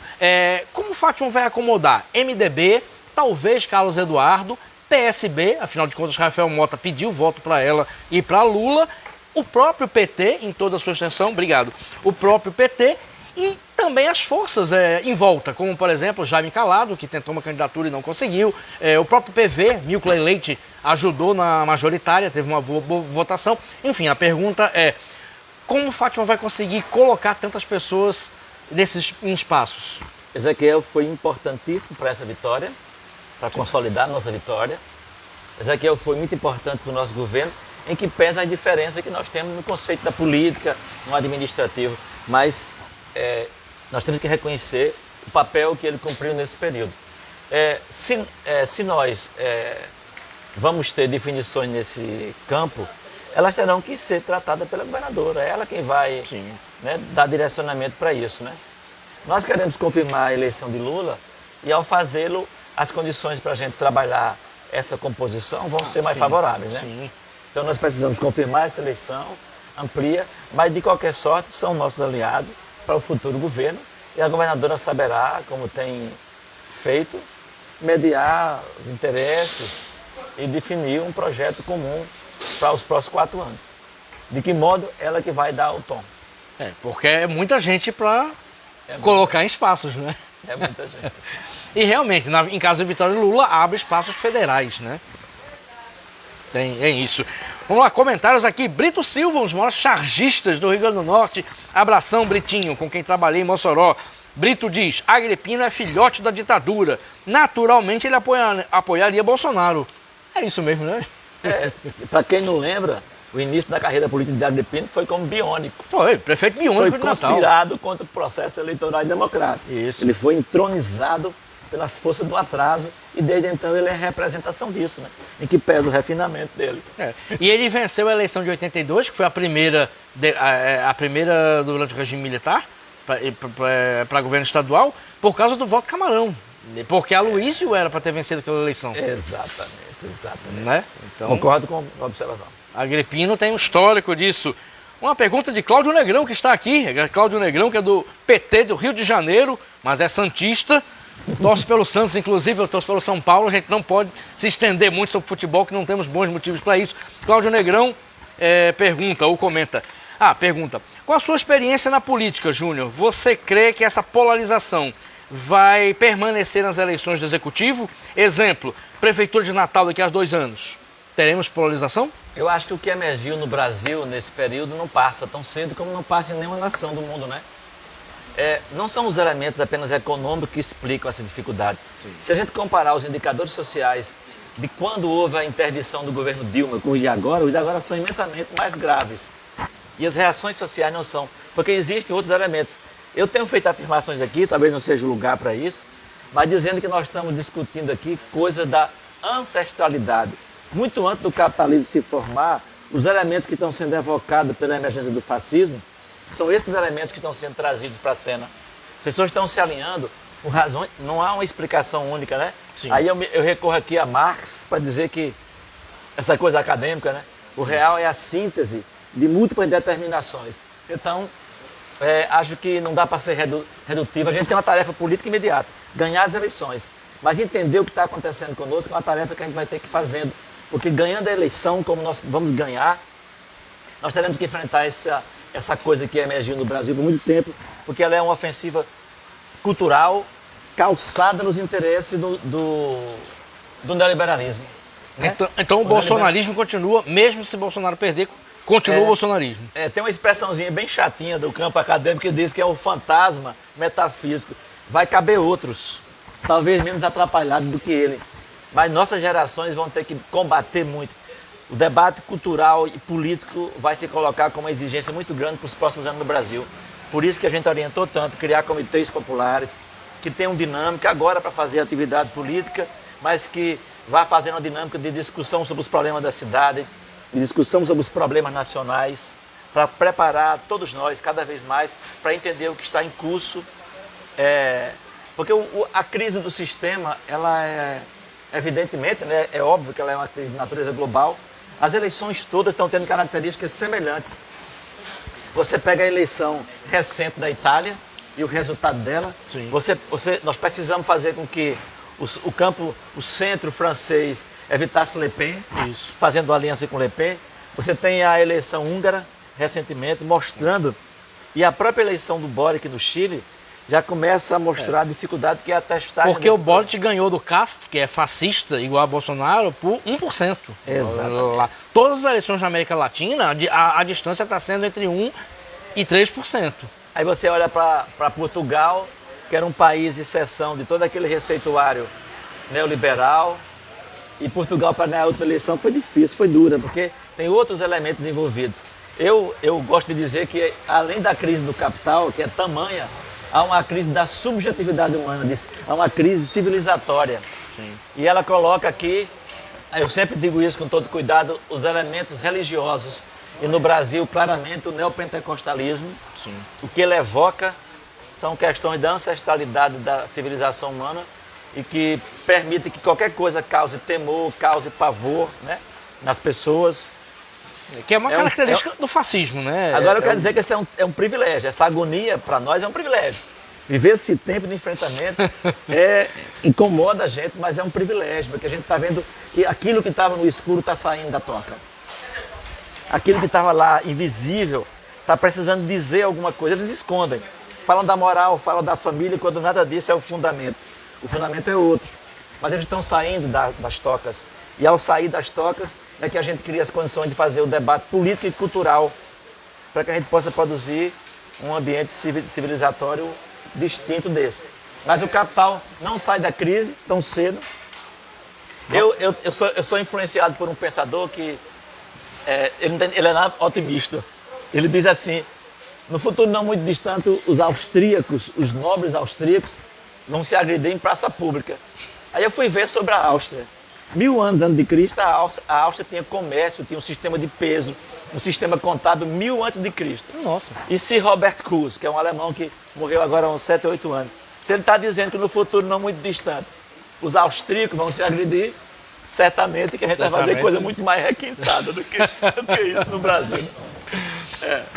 como Fátima vai acomodar MDB, talvez Carlos Eduardo, PSB, afinal de contas, Rafael Mota pediu voto para ela e para Lula, o próprio PT, em toda a sua extensão, obrigado, o próprio PT e também as forças em volta, como, por exemplo, Jaime Calado, que tentou uma candidatura e não conseguiu, o próprio PV, Milclay Leite, ajudou na majoritária, teve uma boa votação. Enfim, a pergunta é, como Fátima vai conseguir colocar tantas pessoas nesses espaços? Ezequiel foi importantíssimo para essa vitória, para consolidar a nossa vitória. Ezequiel foi muito importante para o nosso governo, em que pesa a diferença que nós temos no conceito da política, no administrativo, mas nós temos que reconhecer o papel que ele cumpriu nesse período. Se nós vamos ter definições nesse campo, elas terão que ser tratadas pela governadora, é ela quem vai, né, dar direcionamento para isso, né? Nós queremos confirmar a eleição de Lula e, ao fazê-lo, as condições para a gente trabalhar essa composição vão ser mais favoráveis, né? Sim. Então nós precisamos confirmar essa eleição, amplia, mas de qualquer sorte são nossos aliados para o futuro governo e a governadora saberá, como tem feito, mediar os interesses e definir um projeto comum para os próximos 4 anos. De que modo ela que vai dar o tom. Porque é muita gente para colocar em espaços, né? É muita gente. E realmente, em caso de vitória de Lula, abre espaços federais, né? Tem isso. Vamos lá, comentários aqui. Brito Silva, um dos maiores chargistas do Rio Grande do Norte. Abração, Britinho, com quem trabalhei em Mossoró. Brito diz, Agripino é filhote da ditadura. Naturalmente ele apoiaria Bolsonaro. É isso mesmo, né? Para quem não lembra, o início da carreira política de Agripino foi como biônico. Foi, prefeito biônico foi de Natal. conspirado contra o processo eleitoral e democrático. Isso. Ele foi entronizado pelas forças do atraso e desde então ele é representação disso, né? Em que pesa o refinamento dele. E ele venceu a eleição de 82, que foi a primeira durante o regime militar, para governo estadual, por causa do voto Camarão. Porque Aloysio era para ter vencido aquela eleição. Exatamente. Né? Então, concordo com a observação. Agripino tem um histórico disso. Uma pergunta de Cláudio Negrão, que está aqui. Cláudio Negrão, que é do PT do Rio de Janeiro, mas é santista. Torce pelo Santos, inclusive eu torço pelo São Paulo. A gente não pode se estender muito sobre futebol, que não temos bons motivos para isso. Cláudio Negrão pergunta, ou comenta. Pergunta. Com a sua experiência na política, Júnior, você crê que essa polarização vai permanecer nas eleições do Executivo? Exemplo, Prefeitura de Natal daqui a 2 anos. Teremos polarização? Eu acho que o que emergiu no Brasil nesse período não passa tão cedo como não passa em nenhuma nação do mundo, né? Não são os elementos apenas econômicos que explicam essa dificuldade. Sim. Se a gente comparar os indicadores sociais de quando houve a interdição do governo Dilma com os de agora são imensamente mais graves. E as reações sociais não são, porque existem outros elementos. Eu tenho feito afirmações aqui, talvez não seja o lugar para isso, mas dizendo que nós estamos discutindo aqui coisas da ancestralidade. Muito antes do capitalismo se formar, os elementos que estão sendo evocados pela emergência do fascismo são esses elementos que estão sendo trazidos para a cena. As pessoas estão se alinhando por razões, não há uma explicação única, né? Sim. Aí eu recorro aqui a Marx para dizer que essa coisa acadêmica, né? O real é a síntese de múltiplas determinações. Então, acho que não dá para ser redutivo. A gente tem uma tarefa política imediata, ganhar as eleições. Mas entender o que está acontecendo conosco é uma tarefa que a gente vai ter que ir fazendo. Porque ganhando a eleição, como nós vamos ganhar, nós teremos que enfrentar essa coisa que emergiu no Brasil por muito tempo, porque ela é uma ofensiva cultural calçada nos interesses do neoliberalismo. Né? Então o bolsonarismo continua, mesmo se Bolsonaro perder, continua o bolsonarismo. Tem uma expressãozinha bem chatinha do campo acadêmico que diz que é o fantasma metafísico. Vai caber outros, talvez menos atrapalhados do que ele. Mas nossas gerações vão ter que combater muito. O debate cultural e político vai se colocar como uma exigência muito grande para os próximos anos no Brasil. Por isso que a gente orientou tanto criar comitês populares, que tenham dinâmica agora para fazer atividade política, mas que vá fazendo uma dinâmica de discussão sobre os problemas da cidade, de discussão sobre os problemas nacionais, para preparar todos nós, cada vez mais, para entender o que está em curso. Porque a crise do sistema, ela evidentemente, né, é óbvio que ela é uma crise de natureza global. As eleições todas estão tendo características semelhantes. Você pega a eleição recente da Itália e o resultado dela. Sim. Nós precisamos fazer com que o campo, o centro francês é Vitesse Le Pen, Isso. fazendo aliança com Le Pen. Você tem a eleição húngara, recentemente, mostrando, e a própria eleição do Boric no Chile já começa a mostrar a dificuldade que é a testagem. Porque o Boric ganhou do Cast, que é fascista, igual a Bolsonaro, por 1%. Exatamente. Todas as eleições na América Latina, a distância está sendo entre 1% e 3%. Aí você olha para Portugal, que era um país de exceção de todo aquele receituário neoliberal, e Portugal, para ganhar outra eleição, foi difícil, foi dura, porque tem outros elementos envolvidos. Eu gosto de dizer que, além da crise do capital, que é tamanha, há uma crise da subjetividade humana, há uma crise civilizatória. Sim. E ela coloca aqui, eu sempre digo isso com todo cuidado, os elementos religiosos. E no Brasil, claramente, o neopentecostalismo, Sim. o que ele evoca são questões da ancestralidade da civilização humana e que permite que qualquer coisa cause temor, cause pavor, né, nas pessoas. Que é uma característica do fascismo, né? Agora eu quero dizer que esse é um privilégio, essa agonia para nós é um privilégio. Viver esse tempo de enfrentamento incomoda a gente, mas é um privilégio, porque a gente está vendo que aquilo que estava no escuro está saindo da toca. Aquilo que estava lá, invisível, está precisando dizer alguma coisa, eles escondem. Falam da moral, falam da família, quando nada disso é o fundamento. O fundamento é outro. Mas eles estão saindo das tocas. E ao sair das tocas é que a gente cria as condições de fazer o debate político e cultural para que a gente possa produzir um ambiente civilizatório distinto desse. Mas o capital não sai da crise tão cedo. Eu sou influenciado por um pensador que ele é otimista. Ele diz assim, no futuro não muito distante, os austríacos, os nobres austríacos, vão se agredir em praça pública. Aí eu fui ver sobre a Áustria. 1000 anos antes de Cristo, a Áustria tinha comércio, tinha um sistema de peso, um sistema contábil 1000 antes de Cristo. Nossa. E se Robert Koch, que é um alemão que morreu agora há uns 7 ou 8 anos, se ele está dizendo que no futuro não muito distante, os austríacos vão se agredir, certamente que a gente vai fazer coisa muito mais requintada do que isso no Brasil.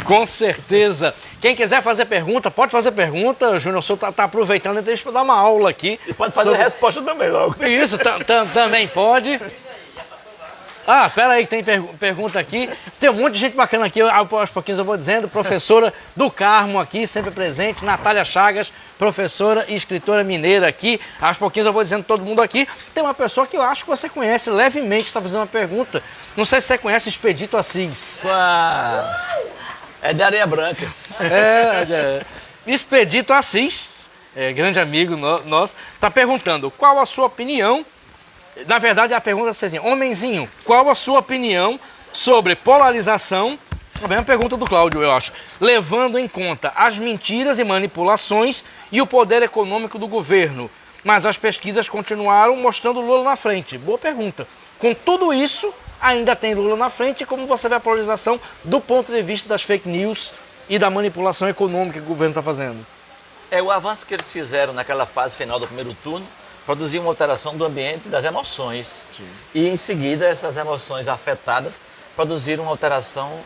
Com certeza. Quem quiser fazer pergunta, pode fazer pergunta. Júnior Souto está aproveitando a entrevista para dar uma aula aqui. E pode fazer a resposta também logo. Isso, também pode. Ah, pera aí, tem pergunta aqui. Tem um monte de gente bacana aqui, aos pouquinhos eu vou dizendo. Professora do Carmo aqui, sempre presente. Natália Chagas, professora e escritora mineira aqui. Aos pouquinhos eu vou dizendo todo mundo aqui. Tem uma pessoa que eu acho que você conhece levemente, está fazendo uma pergunta. Não sei se você conhece Expedito Assis. É de Areia Branca. Expedito Assis, grande amigo nosso, está perguntando qual a sua opinião. Na verdade, a pergunta é assim, homenzinho, qual a sua opinião sobre polarização? É a mesma pergunta do Cláudio, eu acho. Levando em conta as mentiras e manipulações e o poder econômico do governo. Mas as pesquisas continuaram mostrando Lula na frente. Boa pergunta. Com tudo isso, ainda tem Lula na frente. E como você vê a polarização do ponto de vista das fake news e da manipulação econômica que o governo está fazendo? O avanço que eles fizeram naquela fase final do primeiro turno produziu uma alteração do ambiente das emoções. Sim. E em seguida essas emoções afetadas produziram uma alteração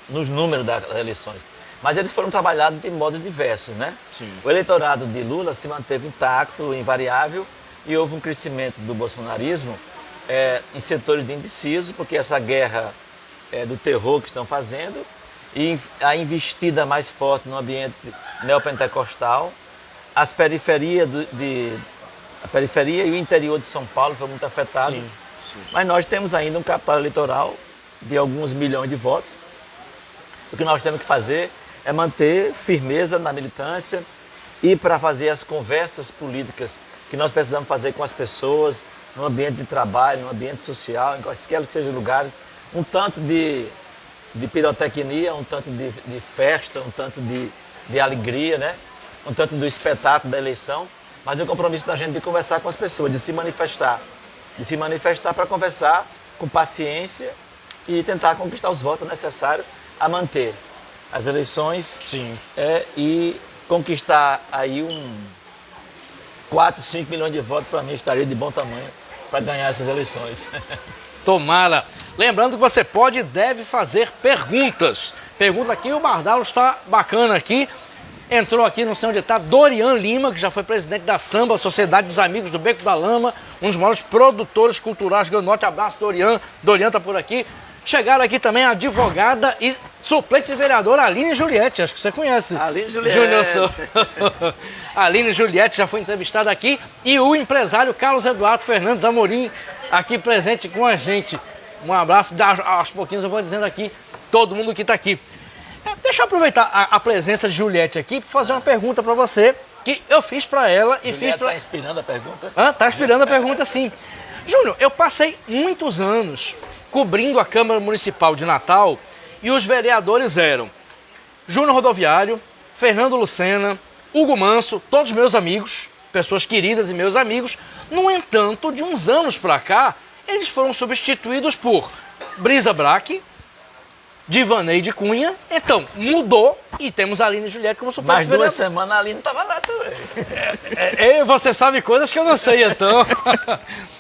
nos números das eleições. Mas eles foram trabalhados de modo diverso, né? Sim. O eleitorado de Lula se manteve intacto, invariável, e houve um crescimento do bolsonarismo em setores de indeciso, porque essa guerra do terror que estão fazendo, e a investida mais forte no ambiente neopentecostal, as periferias a periferia e o interior de São Paulo foi muito afetado. Sim, sim. Mas nós temos ainda um capital eleitoral de alguns milhões de votos. O que nós temos que fazer é manter firmeza na militância e para fazer as conversas políticas que nós precisamos fazer com as pessoas, no ambiente de trabalho, no ambiente social, em quaisquer que sejam lugares, um tanto de pirotecnia, um tanto de festa, um tanto de alegria, né? Um tanto do espetáculo da eleição. Mas o compromisso da gente de conversar com as pessoas, de se manifestar para conversar com paciência e tentar conquistar os votos necessários a manter as eleições. Sim. E conquistar aí 4, 5 milhões de votos, para mim estaria de bom tamanho para ganhar essas eleições. Tomara. Lembrando que você pode e deve fazer perguntas. Pergunta aqui, o Bardalo está bacana aqui. entrou aqui, não sei onde está, Dorian Lima, que já foi presidente da Samba, Sociedade dos Amigos do Beco da Lama, um dos maiores produtores culturais do Norte. Abraço, Dorian. Dorian tá por aqui. Chegaram aqui também a advogada e suplente de vereadora Aline Juliette, acho que você conhece. Aline Juliette. Júnior Souza. Aline Juliette já foi entrevistada aqui e o empresário Carlos Eduardo Fernandes Amorim aqui presente com a gente. Um abraço, aos pouquinhos eu vou dizendo aqui, todo mundo que está aqui. Deixa eu aproveitar a presença de Juliette aqui para fazer uma pergunta para você, que eu fiz para ela e Juliette fiz para... Está inspirando a pergunta? Tá inspirando a pergunta, sim. Júnior, eu passei muitos anos cobrindo a Câmara Municipal de Natal e os vereadores eram Júnior Rodoviário, Fernando Lucena, Hugo Manso, todos meus amigos, pessoas queridas e meus amigos. No entanto, de uns anos para cá, eles foram substituídos por Brisa Braque, Divaneide Cunha. Então, mudou e temos a Aline Juliette como suplente Mais vereadora. 2 semanas a Aline estava lá também. Você sabe coisas que eu não sei, então.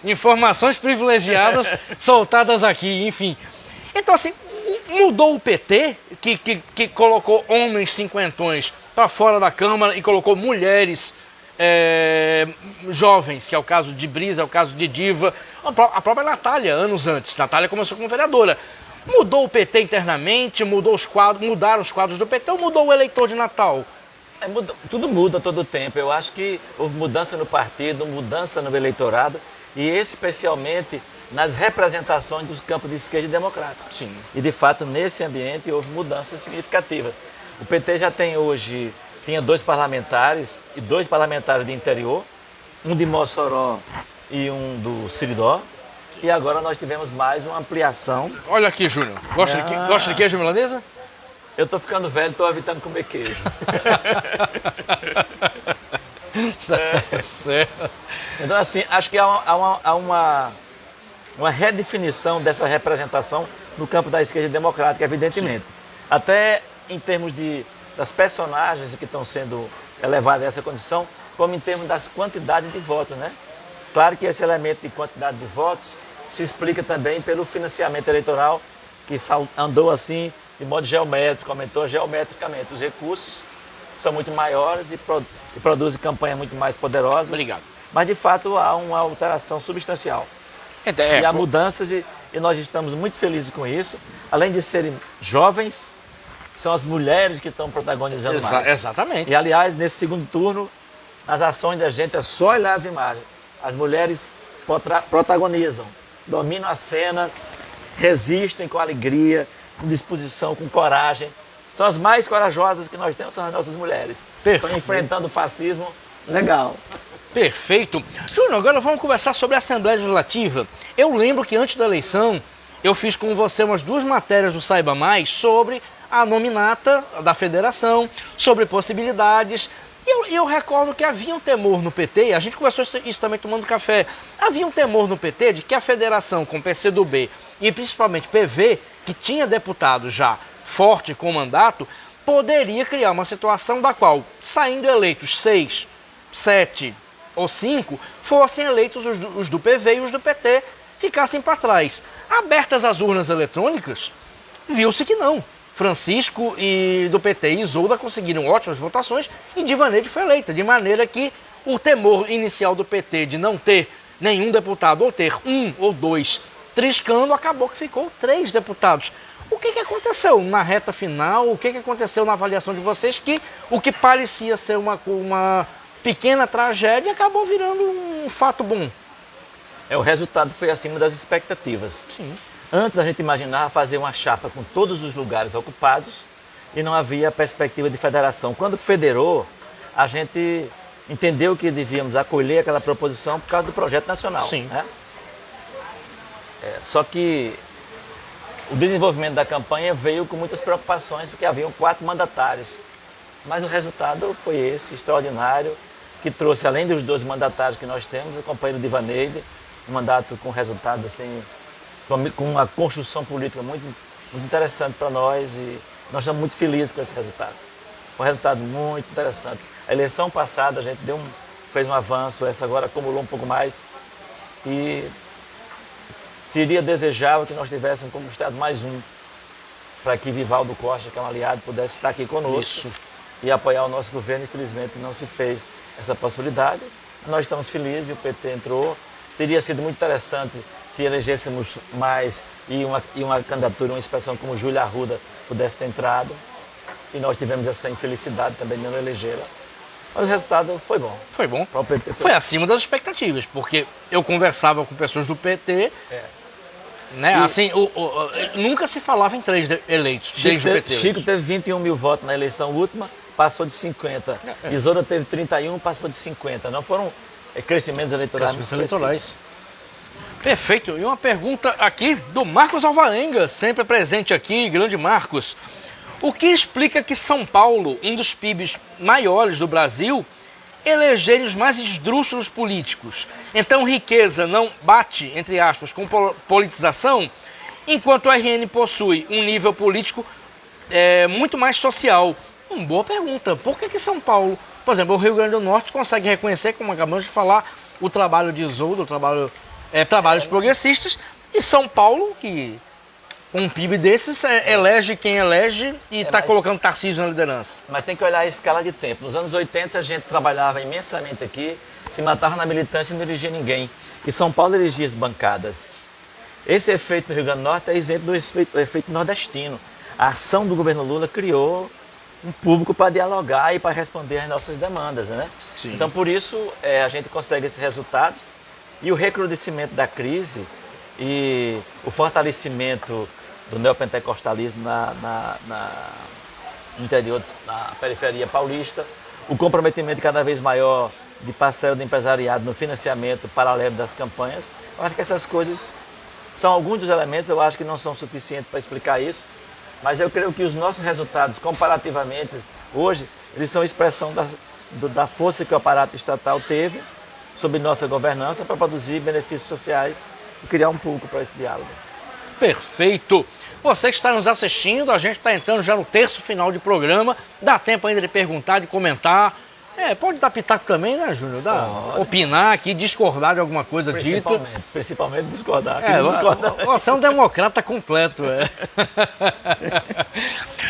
Informações privilegiadas soltadas aqui, enfim. Então, assim, mudou o PT, que colocou homens cinquentões para fora da Câmara e colocou mulheres jovens, que é o caso de Brisa, é o caso de Diva. A própria Natália, anos antes. Natália começou como vereadora. Mudou o PT internamente, mudaram os quadros do PT ou mudou o eleitor de Natal? Tudo muda todo o tempo. Eu acho que houve mudança no partido, mudança no eleitorado e especialmente nas representações dos campos de esquerda e democrata. Sim. E de fato, nesse ambiente houve mudança significativa. O PT já tem hoje, tinha 2 parlamentares e 2 parlamentares de interior, um de Mossoró e um do Siridó. E agora nós tivemos mais uma ampliação. Olha aqui, Júnior. Gosta de queijo milanesa? Eu tô ficando velho, estou evitando comer queijo. Certo. Então, assim, acho que há uma redefinição dessa representação no campo da esquerda democrática, evidentemente. Sim. Até em termos das personagens que estão sendo elevadas a essa condição, como em termos das quantidades de votos, né? Claro que esse elemento de quantidade de votos se explica também pelo financiamento eleitoral, que andou assim de modo geométrico, aumentou geometricamente. Os recursos são muito maiores e produzem campanhas muito mais poderosas. Obrigado. Mas, de fato, há uma alteração substancial. E há mudanças e nós estamos muito felizes com isso. Além de serem jovens, são as mulheres que estão protagonizando mais. Exatamente. E, aliás, nesse segundo turno, as ações da gente é só olhar as imagens. As mulheres protagonizam, dominam a cena, resistem com alegria, com disposição, com coragem. São as mais corajosas que nós temos, são as nossas mulheres. Perfeito. Estão enfrentando o fascismo legal. Perfeito. Júnior, agora vamos conversar sobre a Assembleia Legislativa. Eu lembro que antes da eleição, eu fiz com você umas 2 matérias do Saiba Mais sobre a nominata da federação, sobre possibilidades. E eu recordo que havia um temor no PT, a gente conversou isso também tomando café, havia um temor no PT de que a federação com PCdoB e principalmente PV, que tinha deputado já forte com mandato, poderia criar uma situação da qual, saindo eleitos 6, 7 ou 5, fossem eleitos os do PV e os do PT ficassem para trás. Abertas as urnas eletrônicas, viu-se que não. Francisco e do PT e Isolda conseguiram ótimas votações e Divaneide foi eleita, de maneira que o temor inicial do PT de não ter nenhum deputado ou ter 1 ou 2 triscando, acabou que ficou 3 deputados. O que aconteceu na reta final? O que aconteceu na avaliação de vocês que o que parecia ser uma pequena tragédia acabou virando um fato bom? O resultado foi acima das expectativas. Sim. Antes a gente imaginava fazer uma chapa com todos os lugares ocupados e não havia perspectiva de federação. Quando federou, a gente entendeu que devíamos acolher aquela proposição por causa do projeto nacional. Sim. Né? Só que o desenvolvimento da campanha veio com muitas preocupações, porque haviam 4 mandatários. Mas o resultado foi esse, extraordinário, que trouxe, além dos 2 mandatários que nós temos, o companheiro Divaneide, um mandato com resultado assim, com uma construção política muito, muito interessante para nós e nós estamos muito felizes com esse resultado. Um resultado muito interessante. A eleição passada a gente fez um avanço, essa agora acumulou um pouco mais e seria desejável que nós tivéssemos conquistado mais um para que Vivaldo Costa, que é um aliado, pudesse estar aqui conosco. Isso. e apoiar o nosso governo. Infelizmente não se fez essa possibilidade. Nós estamos felizes, o PT entrou. Teria sido muito interessante se elegêssemos mais e uma candidatura, uma expressão como Júlia Arruda pudesse ter entrado. E nós tivemos essa infelicidade também de não elegê-la. Mas o resultado foi bom. Foi bom. Para o PT foi acima das expectativas, porque eu conversava com pessoas do PT, né? Assim, nunca se falava em 3 eleitos desde o PT. Chico teve 21 mil votos na eleição última, passou de 50. Isoura teve 31, passou de 50. Não foram crescimentos eleitorais. Perfeito. E uma pergunta aqui do Marcos Alvarenga, sempre presente aqui, grande Marcos. O que explica que São Paulo, um dos PIBs maiores do Brasil, elegerem os mais esdrúxulos políticos? Então riqueza não bate, entre aspas, com politização, enquanto o RN possui um nível político muito mais social. Boa pergunta. Por que São Paulo, por exemplo, o Rio Grande do Norte consegue reconhecer, como acabamos de falar, o trabalho de Isolda, trabalhos progressistas, e São Paulo, que com um PIB desses, elege quem elege e está colocando Tarcísio na liderança. Mas tem que olhar a escala de tempo. Nos anos 80, a gente trabalhava imensamente aqui, se matava na militância e não elegia ninguém. E São Paulo elegia as bancadas. Esse efeito no Rio Grande do Norte é exemplo do efeito nordestino. A ação do governo Lula criou um público para dialogar e para responder às nossas demandas, né? Sim. Então, por isso, a gente consegue esses resultados. E o recrudescimento da crise e o fortalecimento do neopentecostalismo no interior, na periferia paulista, o comprometimento cada vez maior de parcela do empresariado no financiamento paralelo das campanhas. Eu acho que essas coisas são alguns dos elementos, eu acho que não são suficientes para explicar isso, mas eu creio que os nossos resultados, comparativamente, hoje, eles são expressão da força que o aparato estatal teve sob nossa governança para produzir benefícios sociais e criar um público para esse diálogo. Perfeito! Você que está nos assistindo, a gente está entrando já no terço final de programa, dá tempo ainda de perguntar, de comentar. Pode dar pitaco também, né, Júnior? Opinar aqui, discordar de alguma coisa dita. Principalmente discordar. Você é um democrata completo.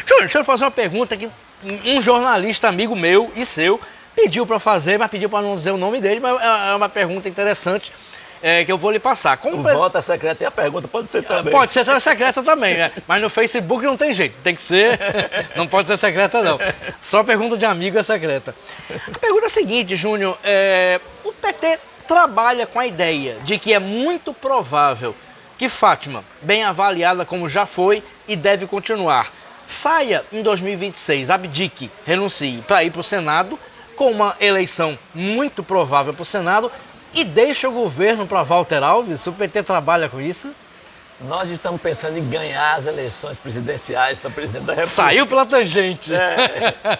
Júnior, deixa eu fazer uma pergunta que um jornalista amigo meu e seu pediu para fazer, mas pediu para não dizer o nome dele, mas é uma pergunta interessante que eu vou lhe passar. Volta secreta e a pergunta pode ser também. Pode ser secreta também, né? Mas no Facebook não tem jeito, tem que ser, não pode ser secreta não. Só pergunta de amigo é secreta. A pergunta é a seguinte, Júnior, o PT trabalha com a ideia de que é muito provável que Fátima, bem avaliada como já foi e deve continuar, saia em 2026, abdique, renuncie para ir para o Senado, com uma eleição muito provável para o Senado, e deixa o governo para Walter Alves? O PT trabalha com isso? Nós estamos pensando em ganhar as eleições presidenciais para presidente da República. Saiu pela tangente.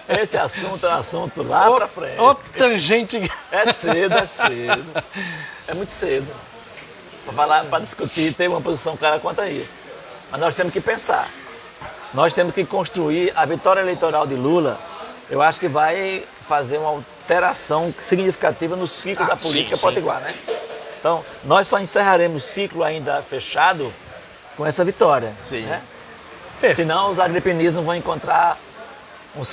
Esse assunto é um assunto lá para frente. Outra tangente. É cedo. É muito cedo. Para discutir, ter uma posição clara quanto a isso. Mas nós temos que pensar. Nós temos que construir a vitória eleitoral de Lula. Eu acho que vai fazer uma alteração significativa no ciclo da política potiguar, né? Então, nós só encerraremos o ciclo ainda fechado com essa vitória. Sim. Né? Senão os agripinismos vão encontrar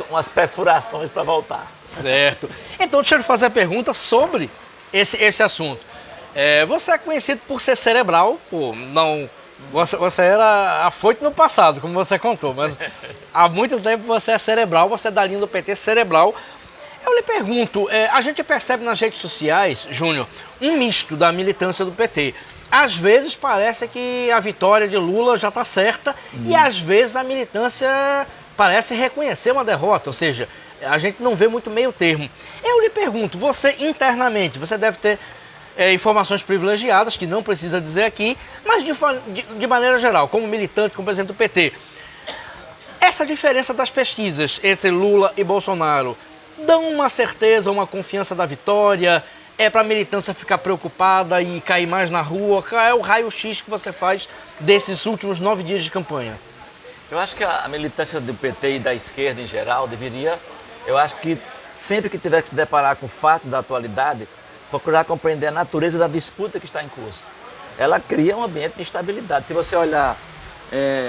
umas perfurações para voltar. Certo. Então, deixa eu fazer a pergunta sobre esse assunto. Você é conhecido por ser cerebral, você era afoito no passado, como você contou, mas há muito tempo você é cerebral, você é da linha do PT cerebral. Eu lhe pergunto, a gente percebe nas redes sociais, Júnior, um misto da militância do PT. Às vezes parece que a vitória de Lula já está certa e às vezes a militância parece reconhecer uma derrota, ou seja, a gente não vê muito meio termo. Eu lhe pergunto, você internamente, você deve ter informações privilegiadas, que não precisa dizer aqui, mas de maneira geral, como militante, como presidente do PT, essa diferença das pesquisas entre Lula e Bolsonaro dão uma certeza, uma confiança da vitória? É para a militância ficar preocupada e cair mais na rua? Qual é o raio-x que você faz desses últimos 9 dias de campanha? Eu acho que a militância do PT e da esquerda em geral deveria, eu acho que sempre que tiver que se deparar com fatos da atualidade, procurar compreender a natureza da disputa que está em curso. Ela cria um ambiente de instabilidade. Se você olhar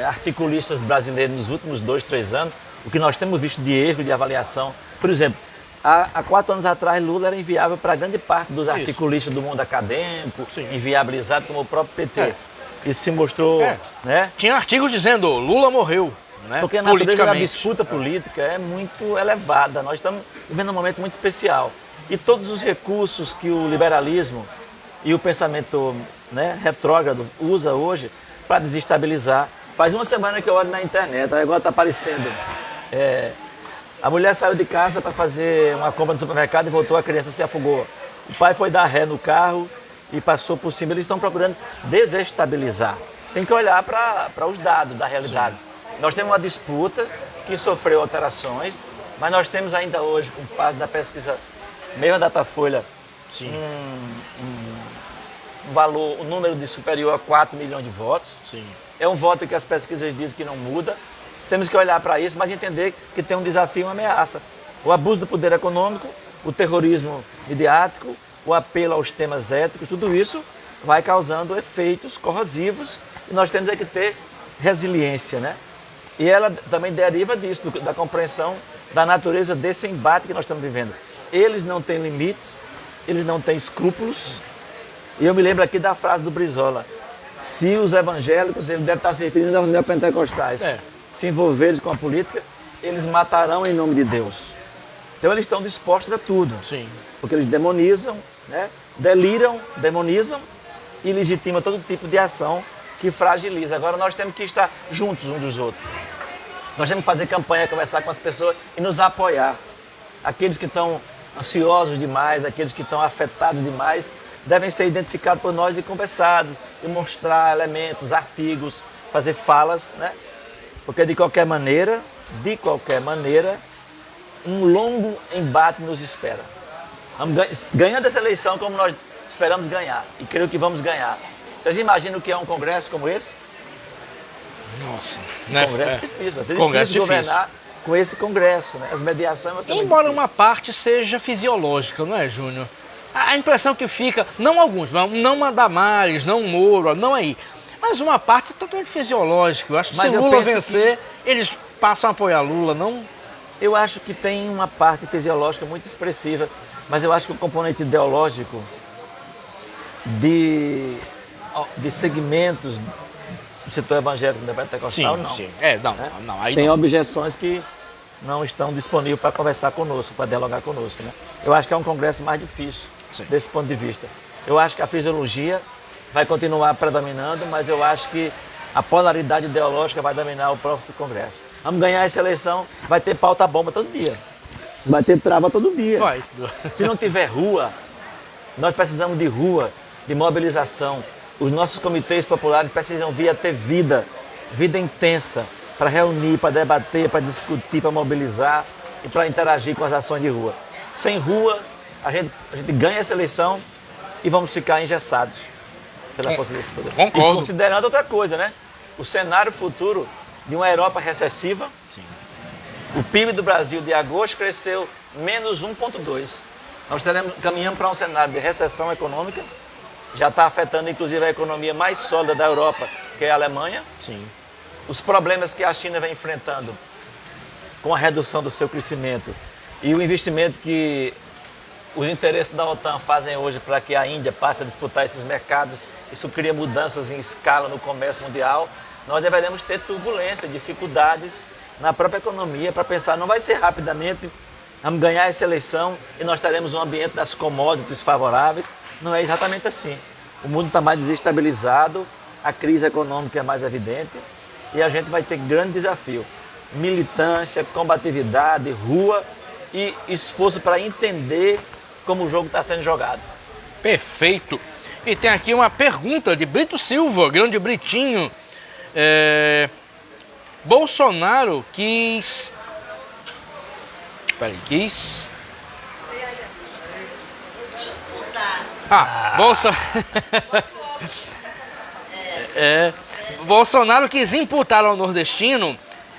articulistas brasileiros nos últimos 2, 3 anos, O que nós temos visto de erro, de avaliação. Por exemplo, há 4 anos atrás, Lula era inviável para grande parte dos articulistas do mundo acadêmico, inviabilizado como o próprio PT. Isso se mostrou... Né? Tinha artigos dizendo, Lula morreu. Né? Porque a natureza da disputa política é muito elevada. Nós estamos vivendo um momento muito especial. E todos os recursos que o liberalismo e o pensamento, né, retrógrado usa hoje para desestabilizar. Faz uma semana que eu olho na internet, agora está aparecendo. A mulher saiu de casa para fazer uma compra no supermercado e voltou, a criança se afogou. O pai foi dar ré no carro e passou por cima. Eles estão procurando desestabilizar. Tem que olhar para os dados da realidade. Sim. Nós temos uma disputa que sofreu alterações, mas nós temos ainda hoje, com base da pesquisa, mesmo da Datafolha, um valor, um número de superior a 4 milhões de votos. Sim. É um voto que as pesquisas dizem que não muda. Temos que olhar para isso, mas entender que tem um desafio e uma ameaça. O abuso do poder econômico, o terrorismo midiático, o apelo aos temas éticos, tudo isso vai causando efeitos corrosivos e nós temos que ter resiliência, né? E ela também deriva disso, da compreensão da natureza desse embate que nós estamos vivendo. Eles não têm limites, eles não têm escrúpulos. E eu me lembro aqui da frase do Brizola: se os evangélicos, ele deve estar se referindo aos neopentecostais, se envolverem com a política, eles matarão em nome de Deus. Então eles estão dispostos a tudo. Sim. Porque eles demonizam, né? Deliram, demonizam e legitimam todo tipo de ação que fragiliza. Agora nós temos que estar juntos uns dos outros. Nós temos que fazer campanha, conversar com as pessoas e nos apoiar. Aqueles que estão ansiosos demais, aqueles que estão afetados demais, devem ser identificados por nós e conversados, e mostrar elementos, artigos, fazer falas, né? Porque de qualquer maneira, um longo embate nos espera. Vamos ganhando essa eleição como nós esperamos ganhar, e creio que vamos ganhar. Vocês imaginam o que é um congresso como esse? Nossa, um congresso difícil, vai ser difícil governar com esse congresso, né? As mediações vão ser muito Embora difíceis. uma parte seja fisiológica, não é, Júnior? A impressão que fica, não alguns, não a Damares, não o Moro, não aí, mas uma parte totalmente fisiológica. Eu acho que se Lula vencer, eles passam a apoiar Lula, não? Eu acho que tem uma parte fisiológica muito expressiva, mas eu acho que o componente ideológico de segmentos do setor evangélico da pentecostal, não. Sim. Não. Aí tem objeções que não estão disponíveis para conversar conosco, para dialogar conosco, né? Eu acho que é um congresso mais difícil, desse ponto de vista. Eu acho que a fisiologia vai continuar predominando, mas eu acho que a polaridade ideológica vai dominar o próximo congresso. Vamos ganhar essa eleição, vai ter pauta-bomba todo dia. Vai ter trava todo dia. Vai. Se não tiver rua, nós precisamos de rua, de mobilização. Os nossos comitês populares precisam ter vida intensa, para reunir, para debater, para discutir, para mobilizar e para interagir com as ações de rua. Sem ruas, a gente ganha essa eleição e vamos ficar engessados pela força desse poder. Concordo. E considerando outra coisa, né? O cenário futuro de uma Europa recessiva. Sim. O PIB do Brasil de agosto cresceu menos 1,2%. Nós caminhamos para um cenário de recessão econômica. Já está afetando, inclusive, a economia mais sólida da Europa, que é a Alemanha. Sim. Os problemas que a China vem enfrentando com a redução do seu crescimento e o investimento que os interesses da OTAN fazem hoje para que a Índia passe a disputar esses mercados, isso cria mudanças em escala no comércio mundial. Nós deveremos ter turbulência, dificuldades na própria economia para pensar, não vai ser rapidamente, vamos ganhar essa eleição e nós teremos um ambiente das commodities favoráveis. Não é exatamente assim. O mundo está mais desestabilizado, a crise econômica é mais evidente e a gente vai ter grande desafio. Militância, combatividade, rua e esforço para entender como o jogo está sendo jogado. Perfeito. E tem aqui uma pergunta de Brito Silva, grande Britinho. Bolsonaro quis... Bolsonaro quis imputar ao nordestino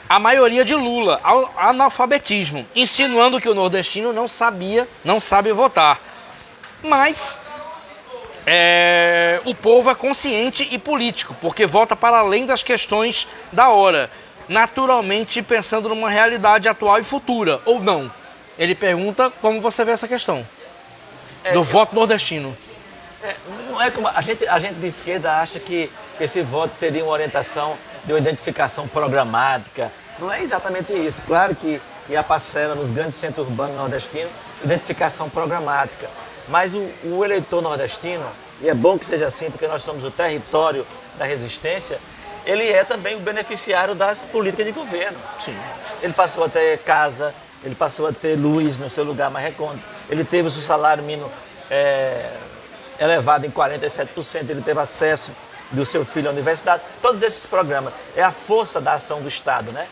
a maioria de Lula, ao analfabetismo, insinuando que o nordestino não sabe votar. Mas o povo é consciente e político, porque vota para além das questões da hora. naturalmente pensando numa realidade atual e futura, ou não? Ele pergunta como você vê essa questão do voto nordestino. Não é como a gente de esquerda acha que esse voto teria uma orientação de uma identificação programática. Não é exatamente isso. Claro que a parcela nos grandes centros urbanos nordestinos, identificação programática. Mas o eleitor nordestino, e é bom que seja assim, porque nós somos o território da resistência, ele é também o beneficiário das políticas de governo. Sim. Ele passou a ter casa, ele passou a ter luz no seu lugar mais recôndito, ele teve o seu salário mínimo elevado em 47%, ele teve acesso do seu filho à universidade. Todos esses programas é a força da ação do Estado, né?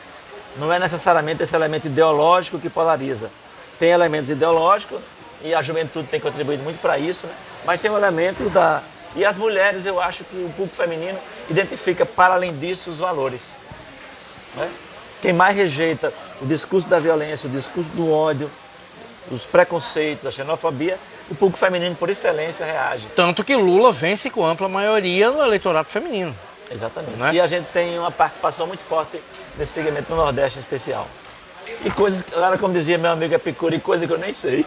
Não é necessariamente esse elemento ideológico que polariza. Tem elementos ideológicos e a juventude tem contribuído muito para isso, né? Mas tem um elemento da... E as mulheres, eu acho que o público feminino identifica, para além disso, os valores, né? Quem mais rejeita o discurso da violência, o discurso do ódio, os preconceitos, a xenofobia, o público feminino, por excelência, reage. Tanto que Lula vence com ampla maioria no eleitorado feminino. Exatamente. Né? E a gente tem uma participação muito forte nesse segmento no Nordeste em especial. E coisas, agora como dizia meu amigo Epicuro, e coisa que eu nem sei.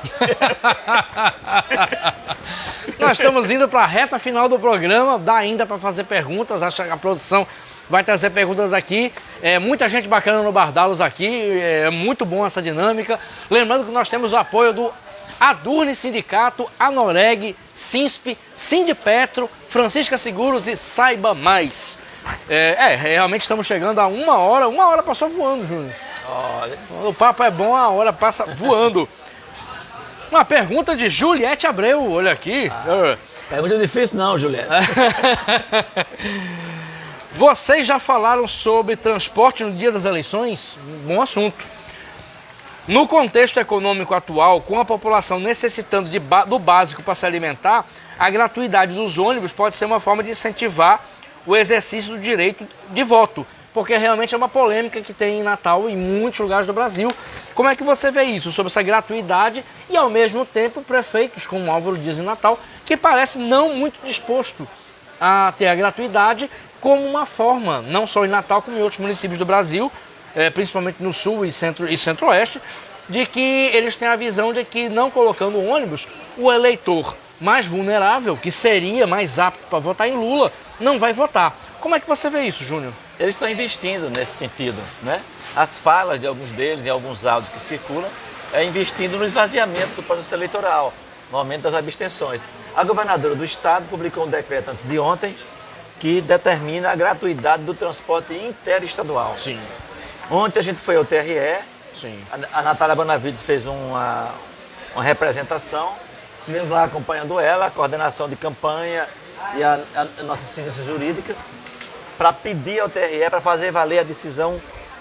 Nós estamos indo para a reta final do programa, dá ainda para fazer perguntas, acho que a produção vai trazer perguntas aqui. Muita gente bacana no Bardalos aqui, é muito bom essa dinâmica. Lembrando que nós temos o apoio do Adurne Sindicato, Anoreg, Sinsp, Sindipetro, Francisca Seguros e Saiba Mais. Realmente estamos chegando a uma hora passou voando, Júnior. Olha. O papo é bom, a hora passa voando. Uma pergunta de Juliette Abreu, olha aqui. É muito difícil não, Juliette. Vocês já falaram sobre transporte no dia das eleições? Bom assunto. No contexto econômico atual, com a população necessitando do básico para se alimentar, a gratuidade dos ônibus pode ser uma forma de incentivar o exercício do direito de voto, porque realmente é uma polêmica que tem em Natal e em muitos lugares do Brasil. Como é que você vê isso, sobre essa gratuidade e, ao mesmo tempo, prefeitos como Álvaro Dias em Natal, que parece não muito disposto a ter a gratuidade como uma forma, não só em Natal, como em outros municípios do Brasil, principalmente no Sul e Centro-Oeste, de que eles têm a visão de que, não colocando ônibus, o eleitor mais vulnerável, que seria mais apto para votar em Lula, não vai votar. Como é que você vê isso, Júnior? Eles estão investindo nesse sentido, né? As falas de alguns deles, em alguns áudios que circulam, investindo no esvaziamento do processo eleitoral, no aumento das abstenções. A governadora do estado publicou um decreto antes de ontem que determina a gratuidade do transporte interestadual. Sim. Ontem a gente foi ao TRE, Sim. a Natália Bonavides fez uma representação, estivemos lá acompanhando ela, a coordenação de campanha e a nossa assistência jurídica, para pedir ao TRE para fazer valer a decisão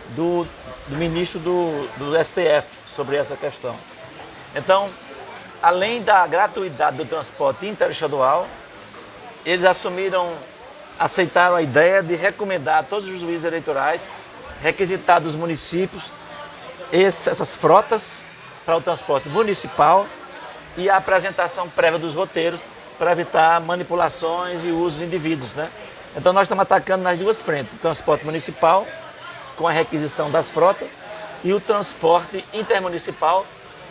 do ministro do STF sobre essa questão. Então, além da gratuidade do transporte interestadual, eles aceitaram a ideia de recomendar a todos os juízes eleitorais requisitar dos municípios essas frotas para o transporte municipal e a apresentação prévia dos roteiros para evitar manipulações e usos indevidos, né? Então nós estamos atacando nas duas frentes, o transporte municipal com a requisição das frotas e o transporte intermunicipal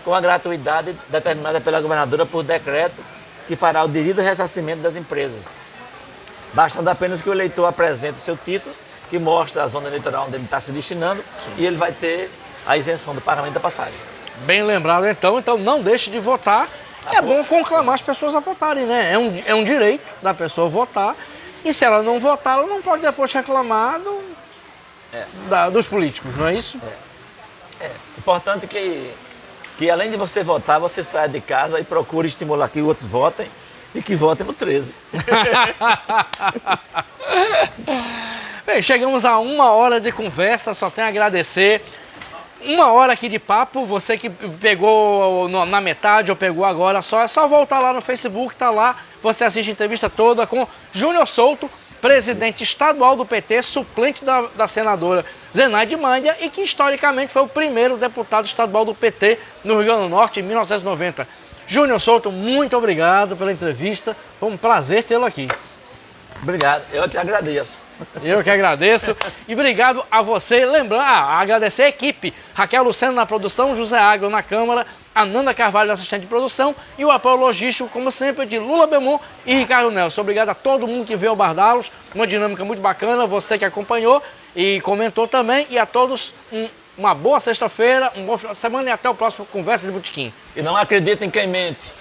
com a gratuidade determinada pela governadora por decreto que fará o devido ressarcimento das empresas. Bastando apenas que o eleitor apresente o seu título, que mostra a zona eleitoral onde ele está se destinando. Sim. E ele vai ter a isenção do pagamento da passagem. Bem lembrado então não deixe de votar. Bom conclamar as pessoas a votarem, né? É um direito da pessoa votar. E se ela não votar, ela não pode depois reclamar dos políticos, não é isso? Importante que além de você votar, você saia de casa e procure estimular que outros votem e que votem no 13. Bem, chegamos a uma hora de conversa, só tenho a agradecer. Uma hora aqui de papo, você que pegou na metade ou pegou agora, é só voltar lá no Facebook, tá lá, você assiste a entrevista toda com Júnior Souto, presidente estadual do PT, suplente da senadora Zenaide Mandia e que historicamente foi o primeiro deputado estadual do PT no Rio Grande do Norte em 1990. Júnior Souto, muito obrigado pela entrevista, foi um prazer tê-lo aqui. Obrigado, eu te agradeço. Eu que agradeço. E obrigado a você. Lembrando, agradecer a equipe. Raquel Lucena na produção, José Agro na câmara, Ananda Carvalho, assistente de produção, e o apoio logístico, como sempre, de Lula Belmont e Ricardo Nelson. Obrigado a todo mundo que veio ao Bardalos. Uma dinâmica muito bacana, você que acompanhou e comentou também. E a todos, uma boa sexta-feira, um bom final de semana e até o próximo Conversa de Botequim. E não acredita em quem mente.